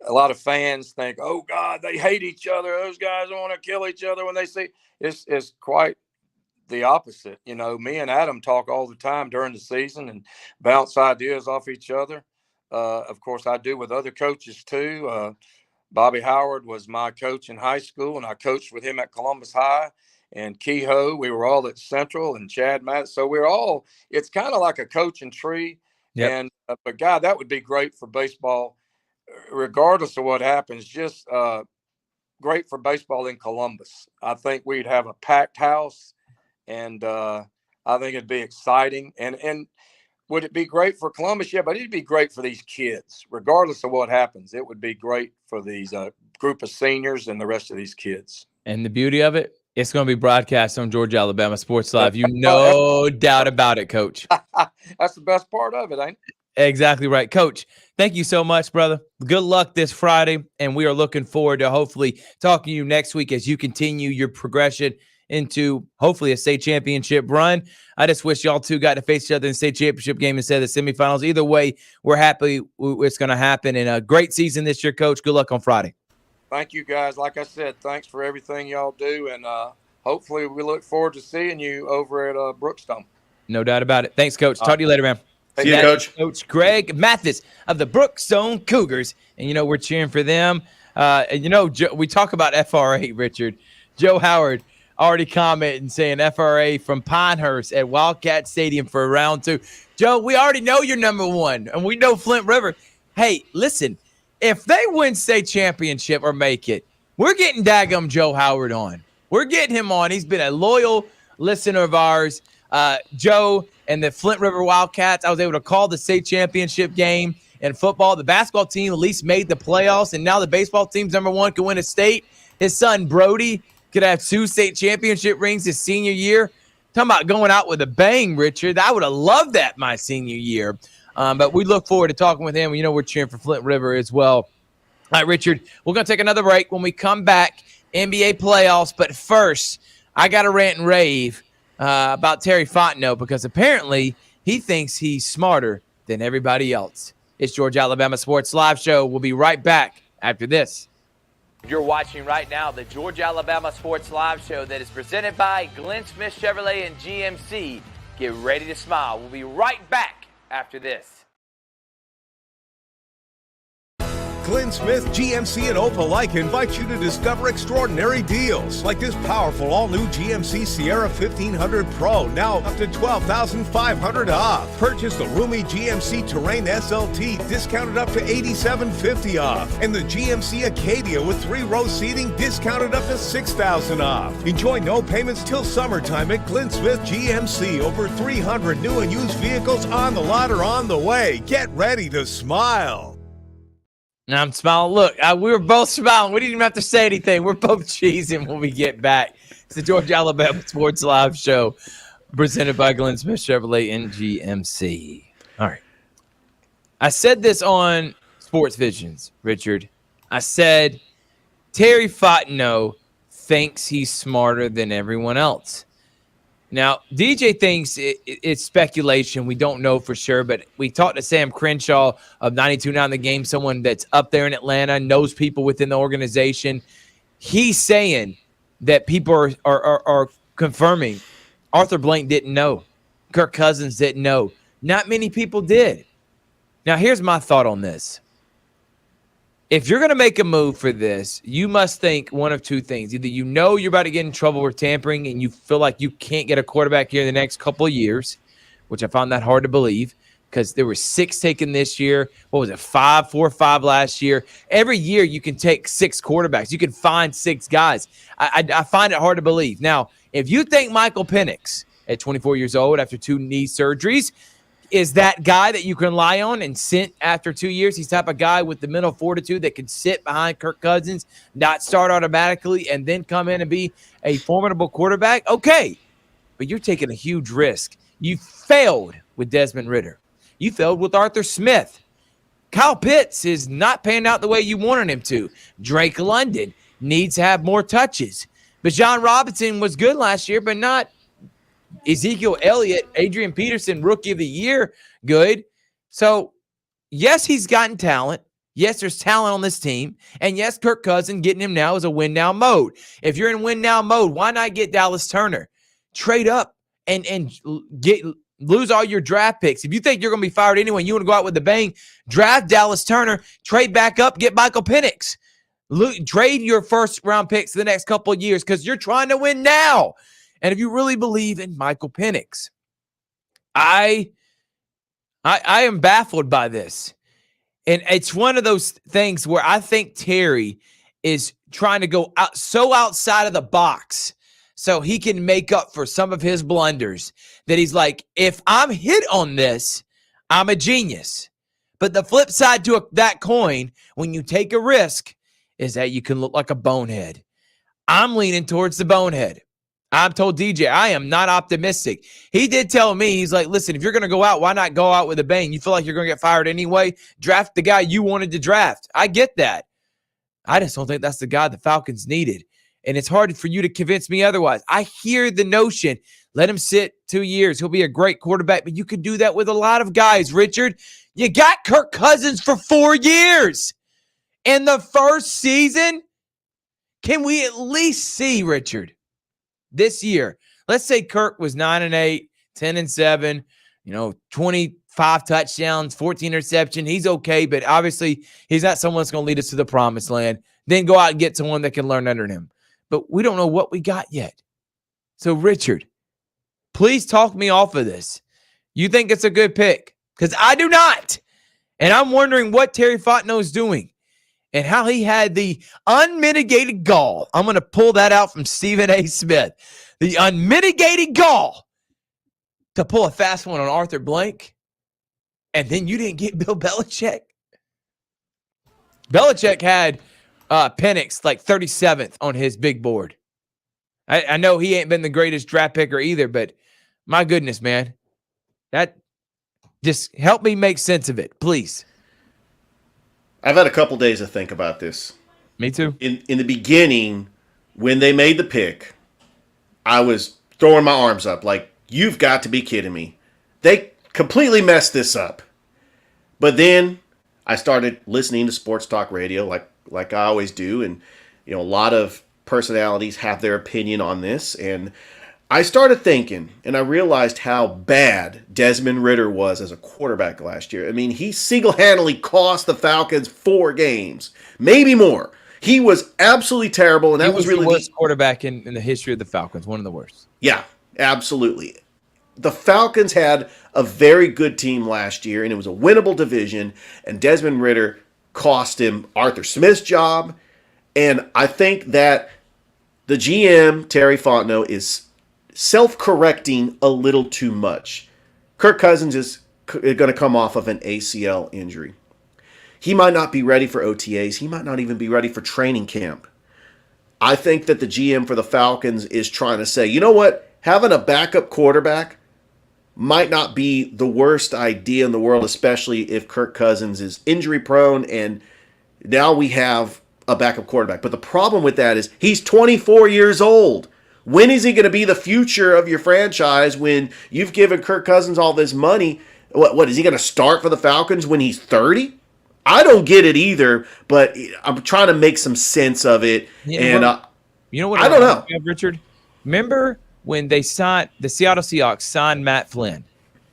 a lot of fans think, oh, God, they hate each other. Those guys want to kill each other when they see it's quite the opposite. Me and Adam talk all the time during the season and bounce ideas off each other. Of course, I do with other coaches too. Bobby Howard was my coach in high school, and I coached with him at Columbus High. And Kehoe, we were all at Central, and Chad Mathis. So we're all, it's kind of like a coaching tree. Yep. And, but God, that would be great for baseball, regardless of what happens, just great for baseball in Columbus. I think we'd have a packed house, and I think it'd be exciting. And would it be great for Columbus? Yeah, but it'd be great for these kids, regardless of what happens. It would be great for these group of seniors and the rest of these kids. And the beauty of it, it's going to be broadcast on Georgia Alabama Sports Live. You no doubt about it, Coach. That's the best part of it, ain't it? Exactly right. Coach, thank you so much, brother. Good luck this Friday, and we are looking forward to hopefully talking to you next week as you continue your progression into hopefully a state championship run. I just wish y'all two got to face each other in the state championship game instead of the semifinals. Either way, we're happy it's going to happen. And a great season this year, Coach. Good luck on Friday. Thank you, guys. Like I said, thanks for everything y'all do, and hopefully we look forward to seeing you over at Brookstone. No doubt about it. Thanks, Coach. Talk to you later, man. See you, Coach. Coach Greg Mathis of the Brookstone Cougars. And, we're cheering for them. We talk about FRA, Richard. Joe Howard already commented and saying FRA from Pinehurst at Wildcat Stadium for round 2. Joe, we already know you're number 1, and we know Flint River. Hey, listen, if they win state championship or make it, we're getting daggum Joe Howard on. We're getting him on. He's been a loyal listener of ours. Joe and the Flint River Wildcats, I was able to call the state championship game in football. The basketball team at least made the playoffs, and now the baseball team's number 1 can win a state. His son, Brody, could have 2 state championship rings his senior year. Talking about going out with a bang, Richard. I would have loved that my senior year. But we look forward to talking with him. We're cheering for Flint River as well. All right, Richard, we're going to take another break. When we come back, NBA playoffs. But first, I got to rant and rave about Terry Fontenot because apparently he thinks he's smarter than everybody else. It's Georgia Alabama Sports Live Show. We'll be right back after this. You're watching right now the Georgia Alabama Sports Live Show that is presented by Glenn Smith Chevrolet and GMC. Get ready to smile. We'll be right back after this. Glenn Smith, GMC, and Opelika invite you to discover extraordinary deals like this powerful all-new GMC Sierra 1500 Pro, now up to $12,500 off. Purchase the roomy GMC Terrain SLT, discounted up to $8,750 off. And the GMC Acadia with 3-row seating, discounted up to $6,000 off. Enjoy no payments till summertime at Glenn Smith GMC. Over 300 new and used vehicles on the lot or on the way. Get ready to smile. Now I'm smiling. Look, we were both smiling. We didn't even have to say anything. We're both cheesing when we get back. It's the Georgia Alabama Sports Live Show presented by Glenn Smith Chevrolet and GMC. All right. I said this on Sports Visions, Richard. I said Terry Fontenot thinks he's smarter than everyone else. Now, DJ thinks it's speculation. We don't know for sure, but we talked to Sam Crenshaw of 92.9 The Game, someone that's up there in Atlanta, knows people within the organization. He's saying that people are confirming Arthur Blank didn't know. Kirk Cousins didn't know. Not many people did. Now, here's my thought on this. If you're going to make a move for this, you must think one of two things. Either you're about to get in trouble with tampering and you feel like you can't get a quarterback here in the next couple of years, which I found that hard to believe because there were 6 taken this year. What was it, 4 or 5 last year? Every year you can take 6 quarterbacks. You can find 6 guys. I find it hard to believe. Now, if you think Michael Penix at 24 years old after 2 knee surgeries is that guy that you can rely on and sit after 2 years, he's the type of guy with the mental fortitude that can sit behind Kirk Cousins, not start automatically, and then come in and be a formidable quarterback, okay. But you're taking a huge risk. You failed with Desmond Ridder. You failed with Arthur Smith. Kyle Pitts is not panning out the way you wanted him to. Drake London needs to have more touches. But John Robinson was good last year, but not Ezekiel Elliott, Adrian Peterson, Rookie of the Year, good. So, yes, he's gotten talent. Yes, there's talent on this team. And yes, Kirk Cousins getting him now is a win-now mode. If you're in win-now mode, why not get Dallas Turner? Trade up and get lose all your draft picks. If you think you're going to be fired anyway, you want to go out with a bang, draft Dallas Turner, trade back up, get Michael Penix. Trade your first-round picks the next couple of years because you're trying to win now. And if you really believe in Michael Penix, I am baffled by this. And it's one of those things where I think Terry is trying to go outside of the box so he can make up for some of his blunders, that he's like, if I'm hit on this, I'm a genius. But the flip side to that coin, when you take a risk, is that you can look like a bonehead. I'm leaning towards the bonehead. I've told DJ I am not optimistic. He did tell me, he's like, listen, if you're going to go out, why not go out with a bang? You feel like you're going to get fired anyway? Draft the guy you wanted to draft. I get that. I just don't think that's the guy the Falcons needed. And it's hard for you to convince me otherwise. I hear the notion, let him sit 2 years. He'll be a great quarterback. But you could do that with a lot of guys, Richard. You got Kirk Cousins for 4 years. In the first season, can we at least see, Richard, this year? Let's say Kirk was 9-8, 10-7, 25 touchdowns, 14 interceptions. He's okay, but obviously he's not someone that's going to lead us to the promised land. Then go out and get someone that can learn under him. But we don't know what we got yet. So, Richard, please talk me off of this. You think it's a good pick? Because I do not. And I'm wondering what Terry Fontenot is doing and how he had the unmitigated gall. I'm going to pull that out from Stephen A. Smith. The unmitigated gall to pull a fast one on Arthur Blank. And then you didn't get Bill Belichick. Belichick had Penix like 37th on his big board. I know he ain't been the greatest draft picker either, but my goodness, man. That just help me make sense of it, please. I've had a couple days to think about this. Me too. In the beginning, when they made the pick, I was throwing my arms up like, you've got to be kidding me. They completely messed this up. But then I started listening to sports talk radio like I always do, and a lot of personalities have their opinion on this, and I started thinking, and I realized how bad Desmond Ridder was as a quarterback last year. I mean, he single-handedly cost the Falcons 4 games, maybe more. He was absolutely terrible, and that was really the worst quarterback in the history of the Falcons, one of the worst. Yeah, absolutely. The Falcons had a very good team last year, and it was a winnable division, and Desmond Ridder cost him Arthur Smith's job, and I think that the GM, Terry Fontenot, is self-correcting a little too much. Kirk Cousins is going to come off of an ACL injury. He might not be ready for OTAs. He might not even be ready for training camp. I think that the GM for the Falcons is trying to say, you know what? Having a backup quarterback might not be the worst idea in the world, especially if Kirk Cousins is injury prone and now we have a backup quarterback. But the problem with that is he's 24 years old. When is he going to be the future of your franchise when you've given Kirk Cousins all this money? What is he going to start for the Falcons when he's 30? I don't get it either, but I'm trying to make some sense of it. You know what? I don't know, Richard. Remember when the Seattle Seahawks signed Matt Flynn?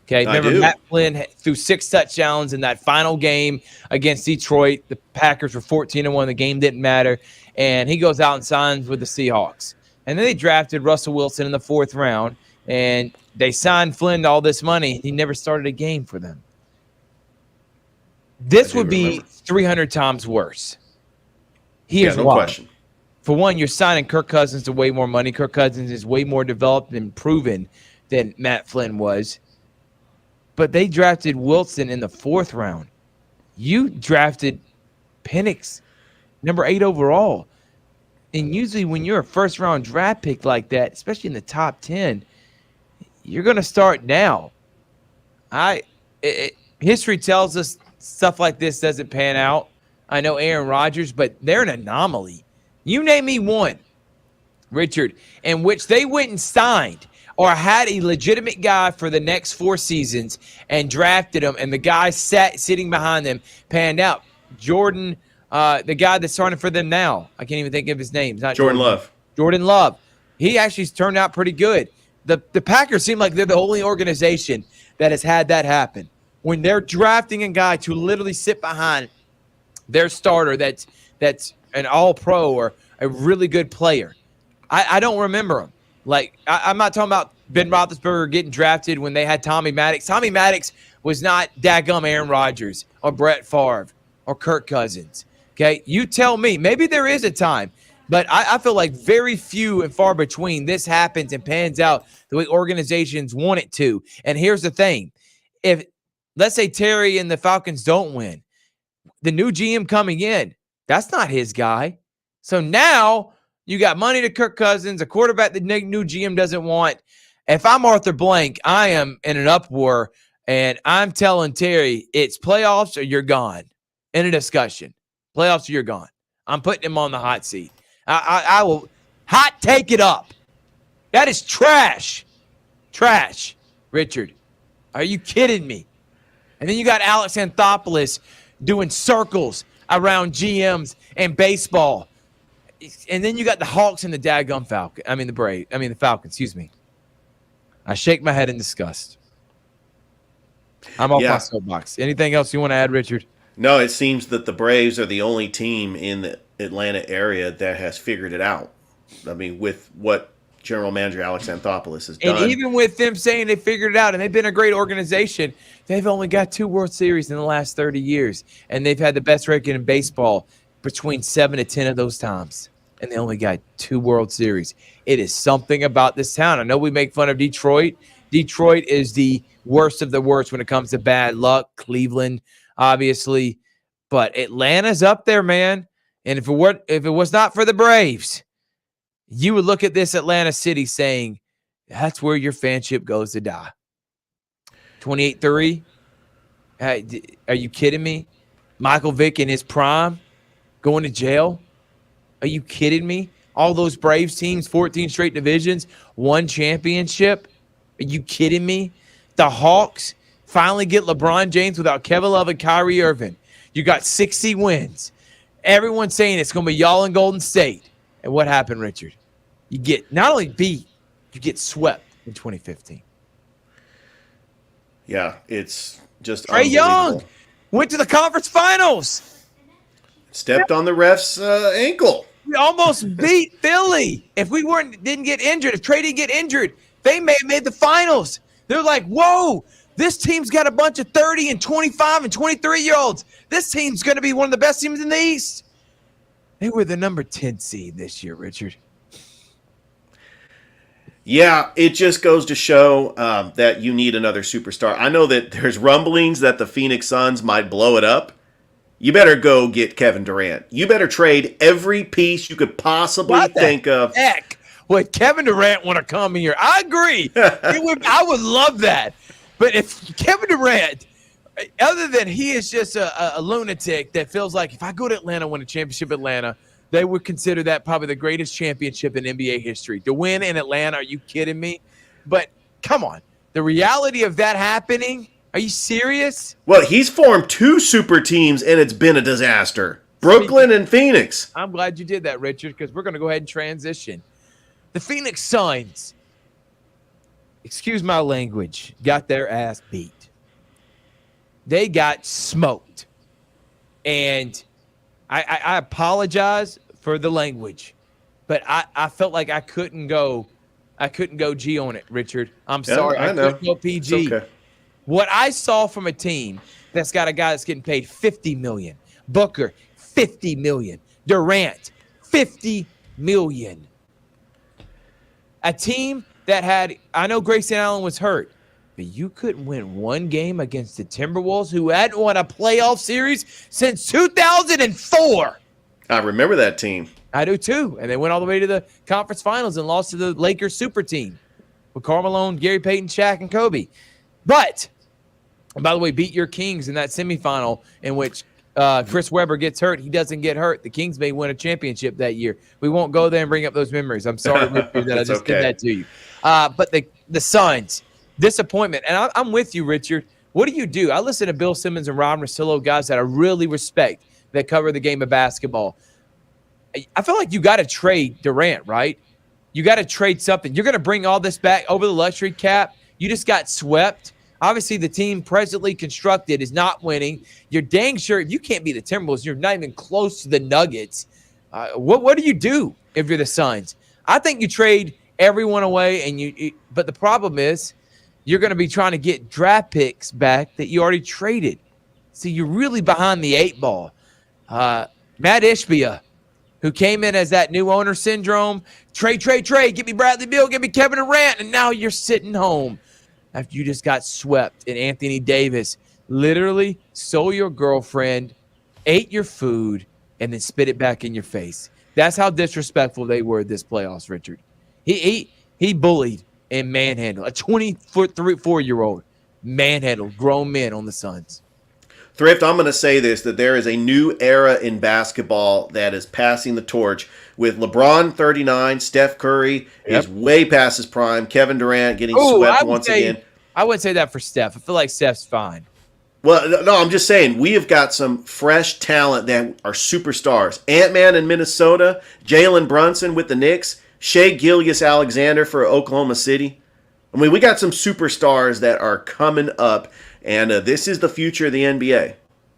Okay, remember Matt Flynn threw 6 touchdowns in that final game against Detroit. The Packers were 14-1. The game didn't matter, and he goes out and signs with the Seahawks. And then they drafted Russell Wilson in the 4th round, and they signed Flynn to all this money. He never started a game for them. This would be 300 times worse. Here's why. Question. For one, you're signing Kirk Cousins to way more money. Kirk Cousins is way more developed and proven than Matt Flynn was. But they drafted Wilson in the 4th round. You drafted Penix, number 8 overall. And usually when you're a first-round draft pick like that, especially in the top 10, you're going to start now. History tells us stuff like this doesn't pan out. I know Aaron Rodgers, but they're an anomaly. You name me one, Richard, in which they went and signed or had a legitimate guy for the next 4 seasons and drafted him, and the guy sitting behind them panned out. Jordan, the guy that's starting for them now, I can't even think of his name. It's not Jordan Love. Jordan Love. He actually turned out pretty good. The Packers seem like they're the only organization that has had that happen. When they're drafting a guy to literally sit behind their starter that's an all-pro or a really good player. I don't remember him. Like, I'm not talking about Ben Roethlisberger getting drafted when they had Tommy Maddox. Tommy Maddox was not daggum Aaron Rodgers or Brett Favre or Kirk Cousins. Okay, you tell me. Maybe there is a time, but I feel like very few and far between this happens and pans out the way organizations want it to. And here's the thing. If, let's say, Terry and the Falcons don't win, the new GM coming in, that's not his guy. So now you got money to Kirk Cousins, a quarterback the new GM doesn't want. If I'm Arthur Blank, I am in an uproar, and I'm telling Terry it's playoffs or you're gone in a discussion. Playoffs or you're gone. I'm putting him on the hot seat. I will hot take it up. That is trash. Trash, Richard. Are you kidding me? And then you got Alex Anthopoulos doing circles around GMs and baseball. And then you got the Hawks and the daggum Falcon. The Falcons, excuse me. I shake my head in disgust. I'm off my soapbox. Anything else you want to add, Richard? No, it seems that the Braves are the only team in the Atlanta area that has figured it out. I mean, with what General Manager Alex Anthopoulos has done. And even with them saying they figured it out and they've been a great organization, they've only got 2 World Series in the last 30 years. And they've had the best record in baseball between 7 to 10 of those times. And they only got 2 World Series. It is something about this town. I know we make fun of Detroit. Detroit is the worst of the worst when it comes to bad luck. Cleveland, obviously. But Atlanta's up there, man. And if it was not for the Braves, you would look at this Atlanta city saying, that's where your fanship goes to die. 28-3? Are you kidding me? Michael Vick in his prime going to jail? Are you kidding me? All those Braves teams, 14 straight divisions, 1 championship. Are you kidding me? The Hawks finally get LeBron James without Kevin Love and Kyrie Irving. You got 60 wins. Everyone's saying it's going to be y'all in Golden State. And what happened, Richard? You get not only beat, you get swept in 2015. Yeah, it's just Trae Young went to the conference finals. Stepped on the ref's ankle. We almost beat Philly. If we didn't get injured, if Trae didn't get injured, they may have made the finals. They're like, whoa, this team's got a bunch of 30 and 25 and 23-year-olds. This team's going to be one of the best teams in the East. They were the number 10 seed this year, Richard. Yeah, it just goes to show that you need another superstar. I know that there's rumblings that the Phoenix Suns might blow it up. You better go get Kevin Durant. You better trade every piece you could possibly think of. Heck, would Kevin Durant want to come here? I agree. I would love that. But if Kevin Durant, other than he is just a lunatic that feels like if I go to Atlanta, win a championship in Atlanta, they would consider that probably the greatest championship in NBA history. To win in Atlanta, are you kidding me? But come on. The reality of that happening, are you serious? Well, he's formed 2 super teams, and it's been a disaster. Brooklyn and Phoenix. I'm glad you did that, Richard, because we're going to go ahead and transition. The Phoenix Suns, excuse my language, got their ass beat. They got smoked. And I apologize for the language, but I felt like I couldn't go G on it, Richard. I'm sorry. I couldn't go PG. It's okay. What I saw from a team that's got a guy that's getting paid $50 million, Booker, $50 million, Durant, $50 million. A team that had, I know Grayson Allen was hurt, but you couldn't win 1 game against the Timberwolves, who hadn't won a playoff series since 2004. I remember that team. I do too. And they went all the way to the conference finals and lost to the Lakers super team with Karl Malone, Gary Payton, Shaq, and Kobe. But, and by the way, beat your Kings in that semifinal in which Chris Webber gets hurt. He doesn't get hurt. The Kings may win a championship that year. We won't go there and bring up those memories. I'm sorry, Richard, that I just did that to you. But the Suns, disappointment. And I'm with you, Richard. What do? I listen to Bill Simmons and Ron Russillo, guys that I really respect that cover the game of basketball. I feel like you got to trade Durant, right? You got to trade something. You're going to bring all this back over the luxury cap. You just got swept. Obviously, the team presently constructed is not winning. You're dang sure if you can't beat the Timberwolves, you're not even close to the Nuggets. What do you do if you're the Suns? I think you trade everyone away, but the problem is you're going to be trying to get draft picks back that you already traded. So you're really behind the 8 ball. Matt Ishbia, who came in as that new owner syndrome, trade, give me Bradley Beal, give me Kevin Durant, and now you're sitting home after you just got swept. And Anthony Davis literally stole your girlfriend, ate your food, and then spit it back in your face. That's how disrespectful they were this playoffs, Richard. He bullied and manhandled a 24-year-old manhandled grown men on the Suns. Thrift, I'm going to say this, that there is a new era in basketball that is passing the torch with LeBron 39, Steph Curry is way past his prime, Kevin Durant getting swept once again. I wouldn't say that for Steph. I feel like Steph's fine. Well, no, I'm just saying we have got some fresh talent that are superstars. Ant-Man in Minnesota, Jalen Brunson with the Knicks, Shai Gilgeous-Alexander for Oklahoma City. I mean, we got some superstars that are coming up, and this is the future of the NBA.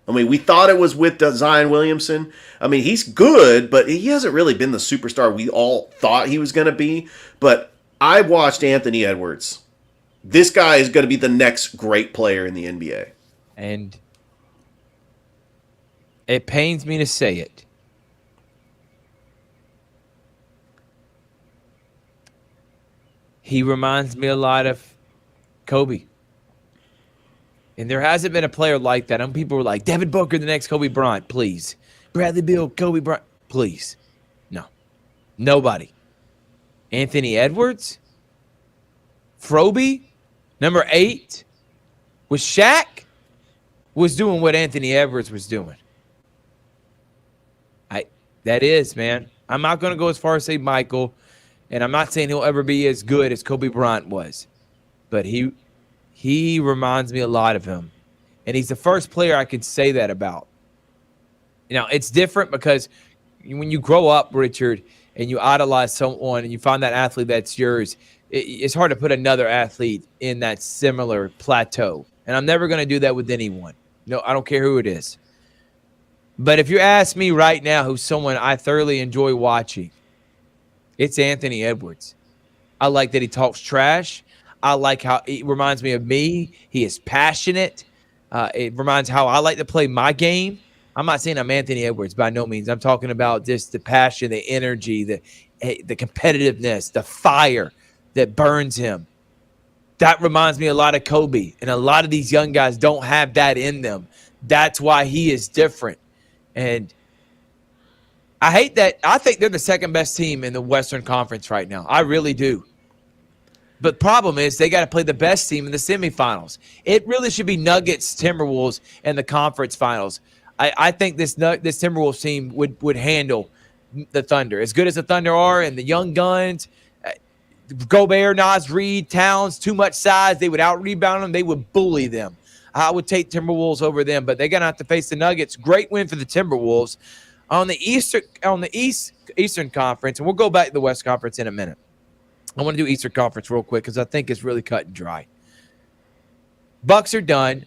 I mean, we thought it was with Zion Williamson. I mean, he's good, but he hasn't really been the superstar we all thought he was going to be. But I watched Anthony Edwards. This guy is going to be the next great player in the NBA. And it pains me to say it. He reminds me a lot of Kobe. And there hasn't been a player like that. And people were like, Devin Booker, the next Kobe Bryant, please. Bradley Beal, Kobe Bryant, please. No. Nobody. Anthony Edwards? Froby? Number 8? Was Shaq? Was doing what Anthony Edwards was doing. That is, man. I'm not going to go as far as say Michael, and I'm not saying he'll ever be as good as Kobe Bryant was, but he reminds me a lot of him, and he's the first player I could say that about. You know, it's different because when you grow up, Richard, and you idolize someone and you find that athlete that's yours, it's hard to put another athlete in that similar plateau, and I'm never going to do that with anyone. No, I don't care who it is. But if you ask me right now who's someone I thoroughly enjoy watching, it's Anthony Edwards. I like that he talks trash. I like how he reminds me of me. He is passionate. It reminds how I like to play my game. I'm not saying I'm Anthony Edwards by no means. I'm talking about just the passion, the energy, the competitiveness, the fire that burns him. That reminds me a lot of Kobe. And a lot of these young guys don't have that in them. That's why he is different. And I hate that. I think they're the second best team in the Western Conference right now. I really do. But the problem is they got to play the best team in the semifinals. It really should be Nuggets, Timberwolves, and the conference finals. I think this Timberwolves team would handle the Thunder. As good as the Thunder are and the young guns, Gobert, Naz Reid, Towns, too much size, they would out-rebound them. They would bully them. I would take Timberwolves over them, but they're going to have to face the Nuggets. Great win for the Timberwolves. On the Eastern Conference, and we'll go back to the West Conference in a minute. I want to do Eastern Conference real quick because I think it's really cut and dry. Bucks are done.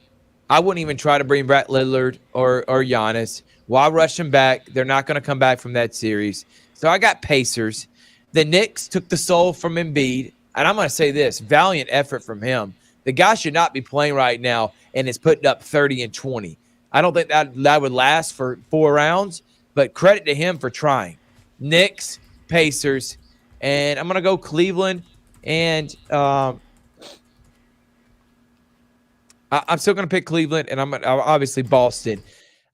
I wouldn't even try to bring Brett Lillard or Giannis. Why rush them back? They're not going to come back from that series. So I got Pacers. The Knicks took the soul from Embiid. And I'm going to say this, valiant effort from him. The guy should not be playing right now and is putting up 30 and 20. I don't think that would last for 4 rounds, but credit to him for trying. Knicks, Pacers, and I'm going to go Cleveland, and I'm still going to pick Cleveland, and I'm obviously Boston.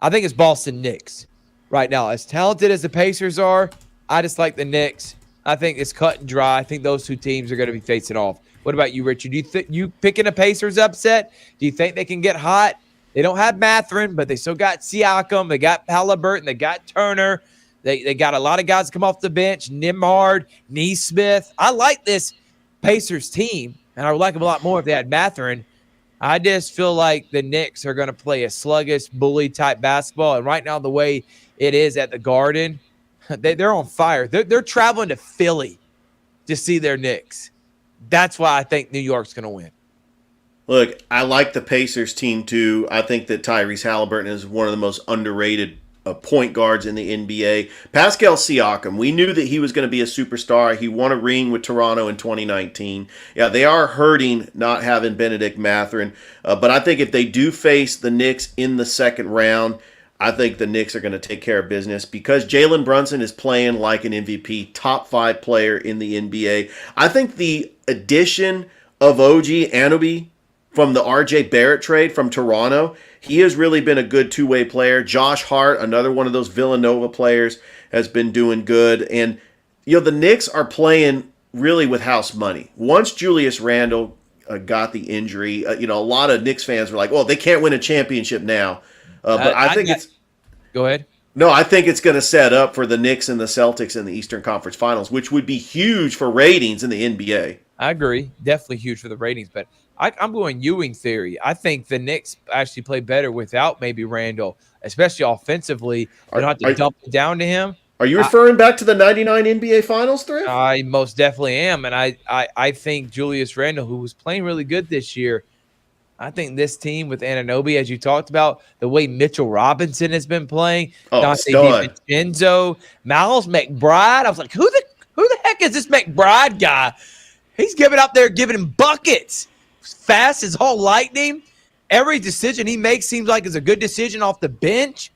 I think it's Boston Knicks right now. As talented as the Pacers are, I just like the Knicks. I think it's cut and dry. I think those two teams are going to be facing off. What about you, Richard? Do you picking a Pacers upset? Do you think they can get hot? They don't have Mathurin, but they still got Siakam. They got Halliburton. They got Turner. They got a lot of guys come off the bench. Nembhard, Nesmith. I like this Pacers team, and I would like them a lot more if they had Mathurin. I just feel like the Knicks are going to play a sluggish, bully-type basketball. And right now, the way it is at the Garden, they're on fire. They're traveling to Philly to see their Knicks. That's why I think New York's going to win. Look, I like the Pacers team too. I think that Tyrese Halliburton is one of the most underrated point guards in the NBA. Pascal Siakam, we knew that he was going to be a superstar. He won a ring with Toronto in 2019. Yeah, they are hurting not having Benedict Mathurin. But I think if they do face the Knicks in the second round, I think the Knicks are going to take care of business because Jalen Brunson is playing like an MVP, top 5 player in the NBA. I think the addition of OG Anunoby from the RJ Barrett trade from Toronto, he has really been a good two-way player. Josh Hart, another one of those Villanova players, has been doing good. And, the Knicks are playing really with house money. Once Julius Randle got the injury, a lot of Knicks fans were like, well, they can't win a championship now. But I think it's... Go ahead. No, I think it's going to set up for the Knicks and the Celtics in the Eastern Conference Finals, which would be huge for ratings in the NBA. I agree. Definitely huge for the ratings, but I'm going Ewing theory. I think the Knicks actually play better without maybe Randall, especially offensively. They don't have to dump it down to him. Are you referring back to the 99 NBA Finals, Thrift? I most definitely am, and I think Julius Randle, who was playing really good this year, I think this team with Anunoby, as you talked about, the way Mitchell Robinson has been playing, Dante DiVincenzo, Miles McBride. I was like, who the heck is this McBride guy? He's giving him buckets. Fast as all lightning. Every decision he makes seems like it's a good decision off the bench.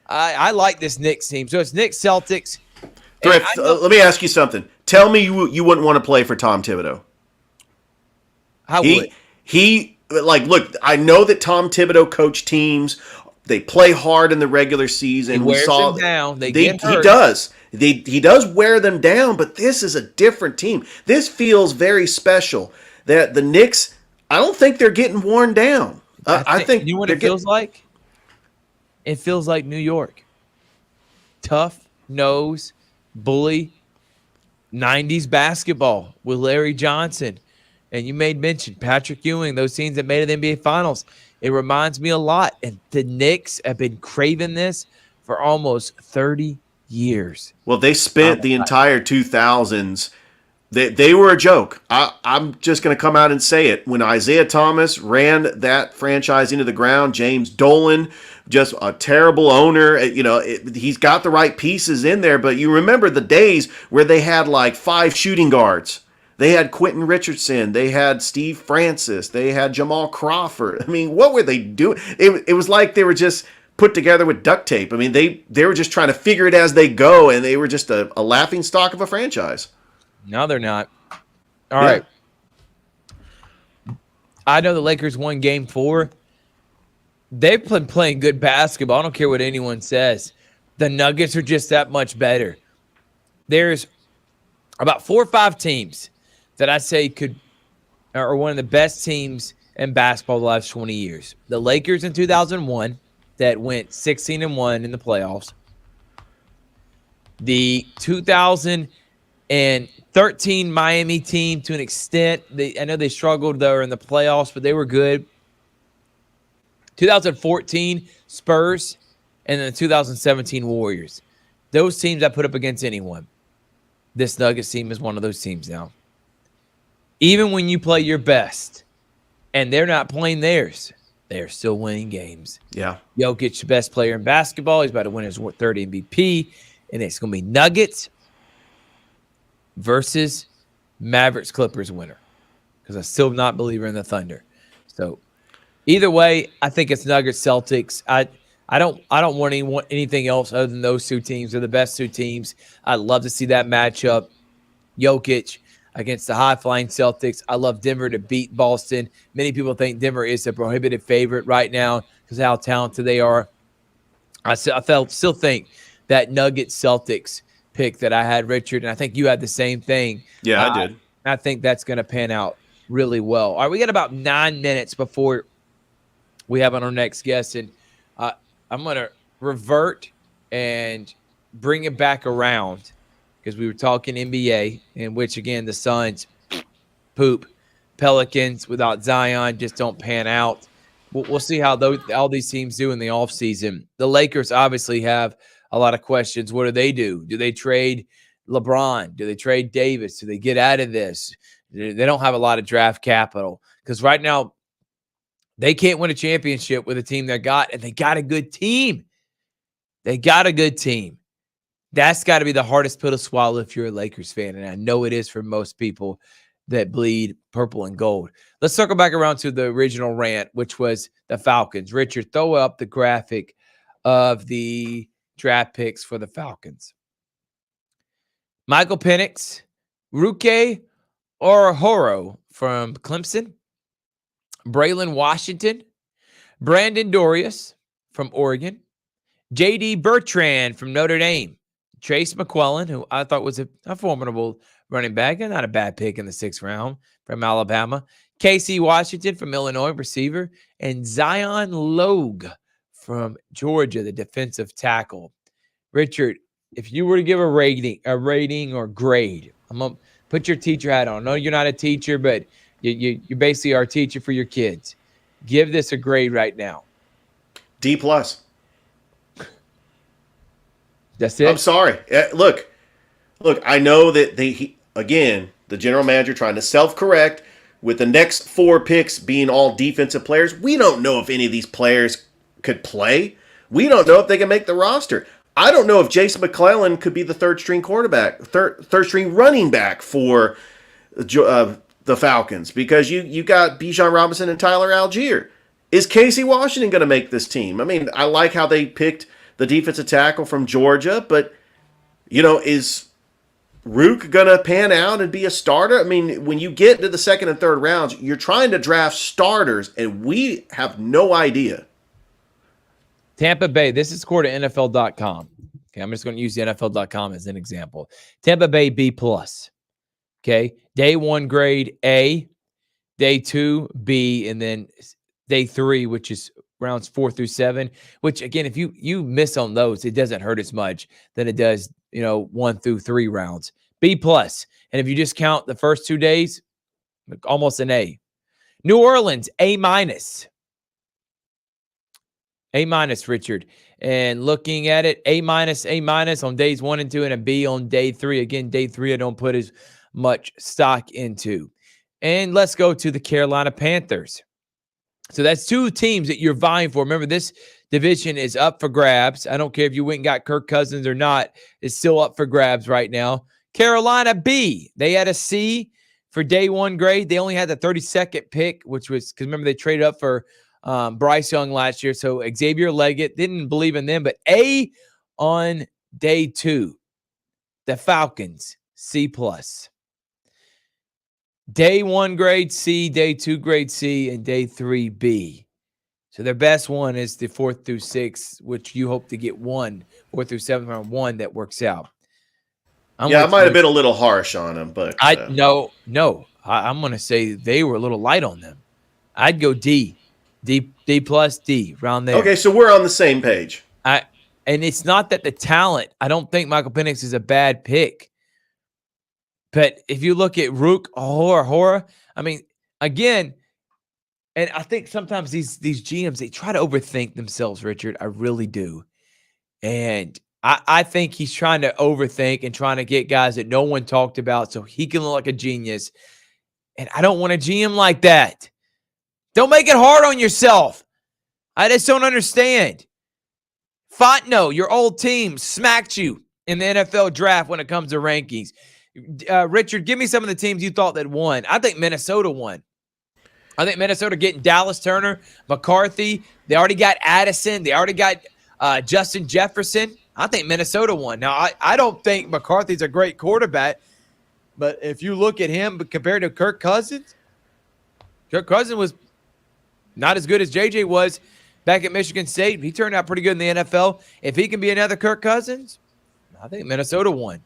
I like this Knicks team. So it's Knicks, Celtics. Thrift, let me ask you something. Tell me you wouldn't want to play for Tom Thibodeau. I would. Look, I know that Tom Thibodeau coached teams. They play hard in the regular season. He wears them down. They get hurt. He does. He does wear them down, but this is a different team. This feels very special. That the Knicks, I don't think they're getting worn down. I think you know what it feels like? It feels like New York. Tough, nose, bully, 90s basketball with Larry Johnson. And you made mention Patrick Ewing, those teams that made it NBA Finals. It reminds me a lot. And the Knicks have been craving this for almost 30 years. Well, they spent the entire 2000s. They were a joke. I'm just going to come out and say it. When Isaiah Thomas ran that franchise into the ground, James Dolan, just a terrible owner. He's got the right pieces in there, but you remember the days where they had like 5 shooting guards. They had Quentin Richardson. They had Steve Francis. They had Jamal Crawford. I mean, what were they doing? It was like they were just put together with duct tape. I mean, they were just trying to figure it as they go, and they were just a laughing stock of a franchise. No, they're not. All right. I know the Lakers won Game 4. They've been playing good basketball. I don't care what anyone says. The Nuggets are just that much better. There's about 4 or 5 teams that I say are one of the best teams in basketball the last 20 years. The Lakers in 2001 that went 16-1 in the playoffs. The 2013 Miami team to an extent. I know they struggled though in the playoffs, but they were good. 2014 Spurs and then the 2017 Warriors. Those teams I put up against anyone. This Nuggets team is one of those teams now. Even when you play your best and they're not playing theirs, they're still winning games. Yeah. Jokic, the best player in basketball. He's about to win his third MVP. And it's going to be Nuggets versus Mavericks Clippers winner. Because I still not a believer in the Thunder. So either way, I think it's Nuggets Celtics. I don't want anything else other than those 2 teams. They're the best 2 teams. I'd love to see that matchup. Jokic against the high-flying Celtics. I love Denver to beat Boston. Many people think Denver is a prohibitive favorite right now because of how talented they are. I still think that Nuggets-Celtics pick that I had, Richard, and I think you had the same thing. Yeah, I did. I think that's going to pan out really well. All right, we got about 9 minutes before we have on our next guest, and I'm going to revert and bring it back around because we were talking NBA, in which, again, the Suns poop. Pelicans without Zion just don't pan out. We'll see how all these teams do in the offseason. The Lakers obviously have a lot of questions. What do? Do they trade LeBron? Do they trade Davis? Do they get out of this? They don't have a lot of draft capital because right now they can't win a championship with a team they got, and they got a good team. They got a good team. That's got to be the hardest pill to swallow if you're a Lakers fan, and I know it is for most people that bleed purple and gold. Let's circle back around to the original rant, which was the Falcons. Richard, throw up the graphic of the draft picks for the Falcons. Michael Penix, Ruke Orhoro from Clemson, Braylon Washington, Brandon Dorius from Oregon, J.D. Bertrand from Notre Dame, Trace McClellan, who I thought was a formidable running back and not a bad pick in the 6th round from Alabama, Casey Washington from Illinois, receiver, and Zion Logue from Georgia, the defensive tackle. Richard, if you were to give a rating or grade, I'm going to put your teacher hat on. No, you're not a teacher, but you basically are a teacher for your kids. Give this a grade right now. D+. That's it? I'm sorry. Look, I know that again, the general manager trying to self-correct with the next 4 picks being all defensive players. We don't know if any of these players could play. We don't know if they can make the roster. I don't know if Jason McClellan could be the third-string quarterback, third-string running back for the Falcons because you got Bijan Robinson and Tyler Algier. Is Casey Washington going to make this team? I mean, I like how they picked the defensive tackle from Georgia, but, is Rook going to pan out and be a starter? I mean, when you get to the 2nd and 3rd rounds, you're trying to draft starters, and we have no idea. Tampa Bay, this is scored at NFL.com. Okay, I'm just going to use the NFL.com as an example. Tampa Bay, B+. Okay, day 1 grade, A. Day 2, B. And then day 3, which is rounds 4 through 7, which, again, if you miss on those, it doesn't hurt as much than it does, 1 through 3 rounds. B+. And if you just count the first 2 days, almost an A. New Orleans, A-. A-, Richard. And looking at it, A-, A- on days 1 and 2, and a B on day 3. Again, day 3, I don't put as much stock into. And let's go to the Carolina Panthers. So that's 2 teams that you're vying for. Remember, this division is up for grabs. I don't care if you went and got Kirk Cousins or not. It's still up for grabs right now. Carolina B. They had a C for day 1 grade. They only had the 32nd pick, which was because, remember, they traded up for Bryce Young last year. So Xavier Leggett, didn't believe in them. But A on day 2. The Falcons, C+. Day 1 grade C, day 2 grade C, and day 3 B. So their best one is the 4th through 6th, which you hope to get 4th through 7th round 1 that works out. I might have been a little harsh on them, but no. I'm going to say they were a little light on them. I'd go D+, D around there. Okay, so we're on the same page. And it's not that the talent. I don't think Michael Penix is a bad pick. But if you look at Rook Horror, I mean, again, and I think sometimes these GMs, they try to overthink themselves, Richard. I really do. And I think he's trying to overthink and trying to get guys that no one talked about so he can look like a genius. And I don't want a GM like that. Don't make it hard on yourself. I just don't understand. Fontenot, your old team, smacked you in the NFL draft when it comes to rankings. Richard, give me some of the teams you thought that won. I think Minnesota won. I think Minnesota getting Dallas Turner, McCarthy. They already got Addison. They already got Justin Jefferson. I think Minnesota won. Now, I don't think McCarthy's a great quarterback, but if you look at him compared to Kirk Cousins was not as good as JJ was back at Michigan State. He turned out pretty good in the NFL. If he can be another Kirk Cousins, I think Minnesota won.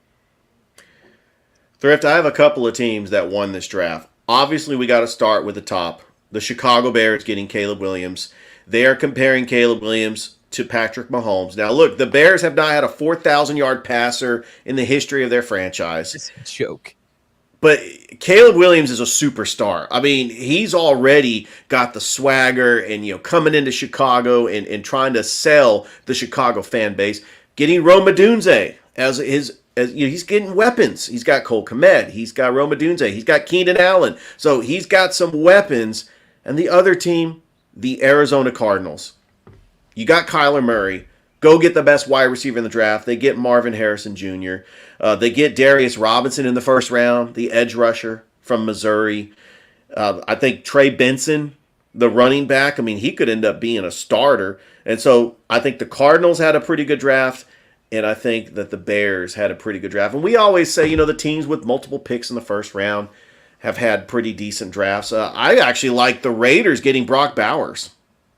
Thrift, I have a couple of teams that won this draft. Obviously, we got to start with the top. The Chicago Bears getting Caleb Williams. They are comparing Caleb Williams to Patrick Mahomes. Now, look, the Bears have not had a 4,000-yard passer in the history of their franchise. It's a joke. But Caleb Williams is a superstar. I mean, he's already got the swagger and, coming into Chicago and trying to sell the Chicago fan base. Getting Rome Odunze as his he's getting weapons. He's got Cole Kmet. He's got Rome Odunze. He's got Keenan Allen. So he's got some weapons. And the other team, the Arizona Cardinals. You got Kyler Murray. Go get the best wide receiver in the draft. They get Marvin Harrison Jr. They get Darius Robinson in the first round, the edge rusher from Missouri. I think Trey Benson, the running back, I mean, he could end up being a starter. And so I think the Cardinals had a pretty good draft, and I think that the Bears had a pretty good draft. And we always say, the teams with multiple picks in the first round have had pretty decent drafts. I actually like the Raiders getting Brock Bowers.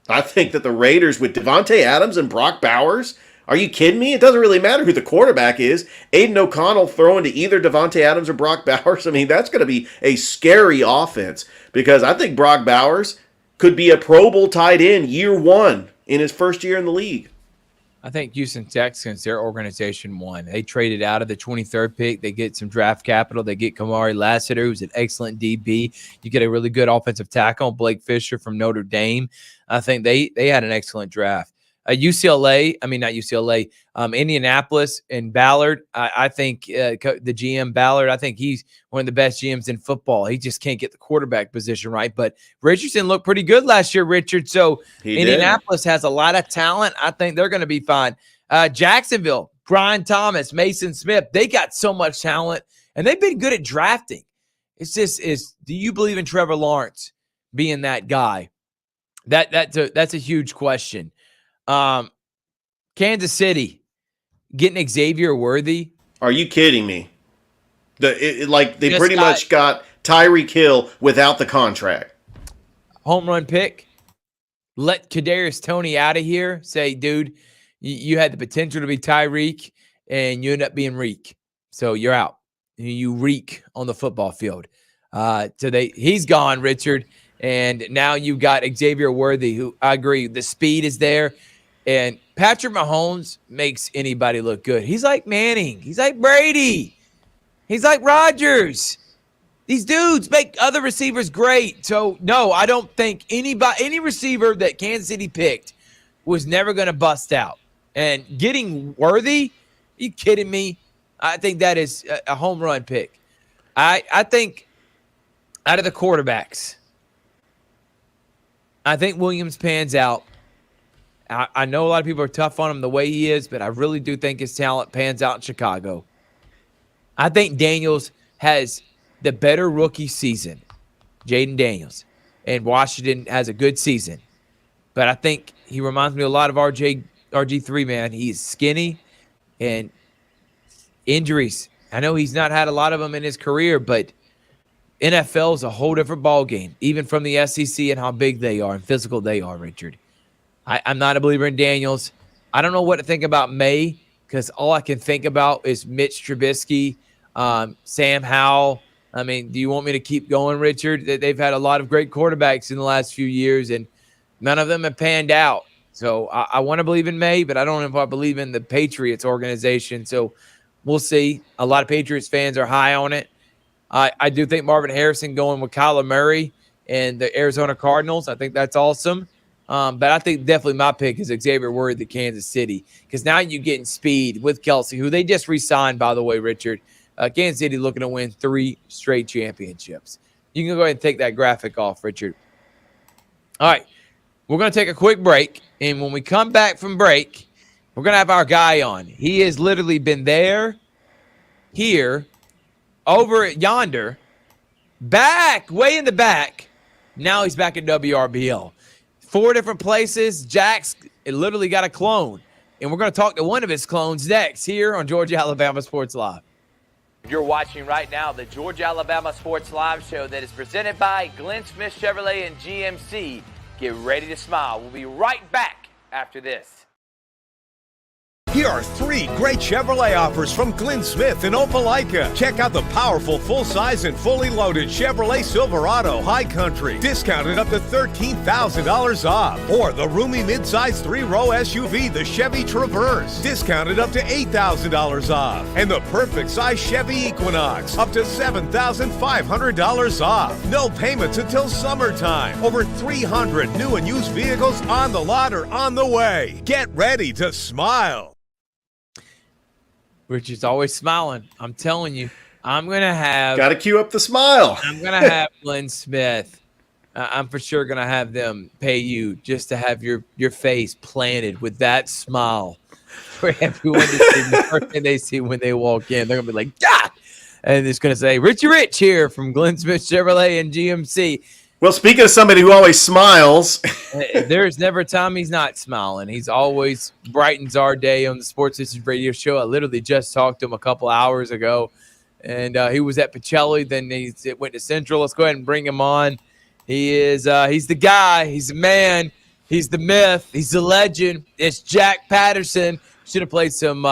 I think that the Raiders with Devontae Adams and Brock Bowers, are you kidding me? It doesn't really matter who the quarterback is. Aiden O'Connell throwing to either Devontae Adams or Brock Bowers. I mean, that's going to be a scary offense because I think Brock Bowers could be a Pro Bowl tight end year one in his first year in the league. I think Houston Texans, their organization won. They traded out of the 23rd pick. They get some draft capital. They get Kamari Lassiter, who's an excellent DB. You get a really good offensive tackle, Blake Fisher from Notre Dame. I think they had an excellent draft. Indianapolis and Ballard. I think the GM Ballard, I think he's one of the best GMs in football. He just can't get the quarterback position right. But Richardson looked pretty good last year, Richard. So Indianapolis has a lot of talent. I think they're going to be fine. Jacksonville, Brian Thomas, Mason Smith, they got so much talent, and they've been good at drafting. It's just, do you believe in Trevor Lawrence being that guy? That's a huge question. Kansas City getting Xavier Worthy. Are you kidding me? They pretty much got Tyreek Hill without the contract. Home run pick. Let Kadarius Toney out of here. Say, dude, you had the potential to be Tyreek, and you end up being Reek. So you're out. You reek on the football field. He's gone, Richard. And now you got Xavier Worthy, who I agree, the speed is there. And Patrick Mahomes makes anybody look good. He's like Manning. He's like Brady. He's like Rodgers. These dudes make other receivers great. So, no, I don't think any receiver that Kansas City picked was never going to bust out. And getting Worthy, are you kidding me? I think that is a home run pick. I think out of the quarterbacks, I think Williams pans out. I know a lot of people are tough on him the way he is, but I really do think his talent pans out in Chicago. I think Daniels has the better rookie season, Jaden Daniels, and Washington has a good season. But I think he reminds me a lot of RG3, man. He's skinny and injuries. I know he's not had a lot of them in his career, but NFL is a whole different ballgame, even from the SEC and how big they are and physical they are, Richard. I'm not a believer in Daniels. I don't know what to think about May because all I can think about is Mitch Trubisky, Sam Howell. I mean, do you want me to keep going, Richard? They've had a lot of great quarterbacks in the last few years, and none of them have panned out. So I want to believe in May, but I don't know if I believe in the Patriots organization. So we'll see. A lot of Patriots fans are high on it. I do think Marvin Harrison going with Kyler Murray and the Arizona Cardinals. I think that's awesome. But I think definitely my pick is Xavier Worthy, Kansas City, because now you're getting speed with Kelsey, who they just re-signed, by the way, Richard. Kansas City looking to win 3 straight championships. You can go ahead and take that graphic off, Richard. All right, we're going to take a quick break, and when we come back from break, we're going to have our guy on. He has literally been there, here, over at yonder, back, way in the back. Now he's back at WRBL. 4 different places. Jack's literally got a clone. And we're going to talk to one of his clones next here on Georgia Alabama Sports Live. You're watching right now the Georgia Alabama Sports Live show that is presented by Glenn Smith Chevrolet and GMC. Get ready to smile. We'll be right back after this. Here are 3 great Chevrolet offers from Glenn Smith in Opelika. Check out the powerful full-size and fully loaded Chevrolet Silverado High Country, discounted up to $13,000 off. Or the roomy midsize 3-row SUV, the Chevy Traverse, discounted up to $8,000 off. And the perfect size Chevy Equinox, up to $7,500 off. No payments until summertime. Over 300 new and used vehicles on the lot or on the way. Get ready to smile. Richard's always smiling. I'm telling you, I'm going to have. Got to cue up the smile. I'm going to have Glenn Smith. I'm for sure going to have them pay you just to have your face planted with that smile for everyone to see the first thing they see when they walk in. They're going to be like, God! And it's going to say, Richie Rich here from Glenn Smith Chevrolet and GMC. Well, speaking of somebody who always smiles. There's never a time he's not smiling. He's always brightens our day on the Sports Issues radio show. I literally just talked to him a couple hours ago, and he was at Pacelli. Then he went to Central. Let's go ahead and bring him on. He is he's the guy. He's the man. He's the myth. He's the legend. It's Jack Patterson. Should have played some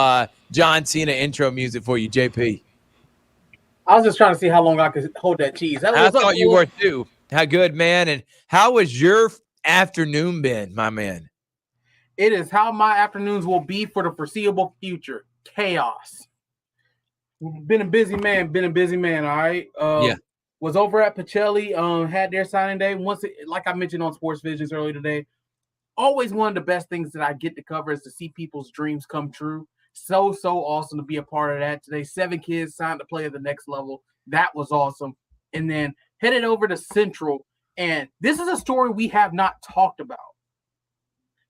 John Cena intro music for you, JP. I was just trying to see how long I could hold that cheese. I thought you were too. How good, man. And how was your afternoon been, my man? It is how my afternoons will be for the foreseeable future. Chaos. Been a busy man, all right? Yeah. Was over at Pacelli, had their signing day. Like I mentioned on Sports Visions earlier today, always one of the best things that I get to cover is to see people's dreams come true. So awesome to be a part of that today. 7 kids signed to play at the next level. That was awesome. And then headed over to Central. And this is a story we have not talked about.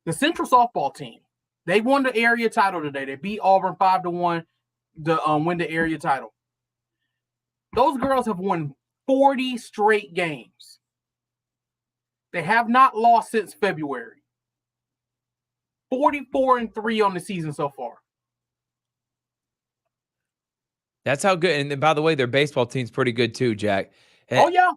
The Central softball team, they won the area title today. They beat Auburn 5-1 to win the area title. Those girls have won 40 straight games. They have not lost since February. 44-3 on the season so far. That's how good. And by the way, their baseball team's pretty good too, Jack. Oh yeah.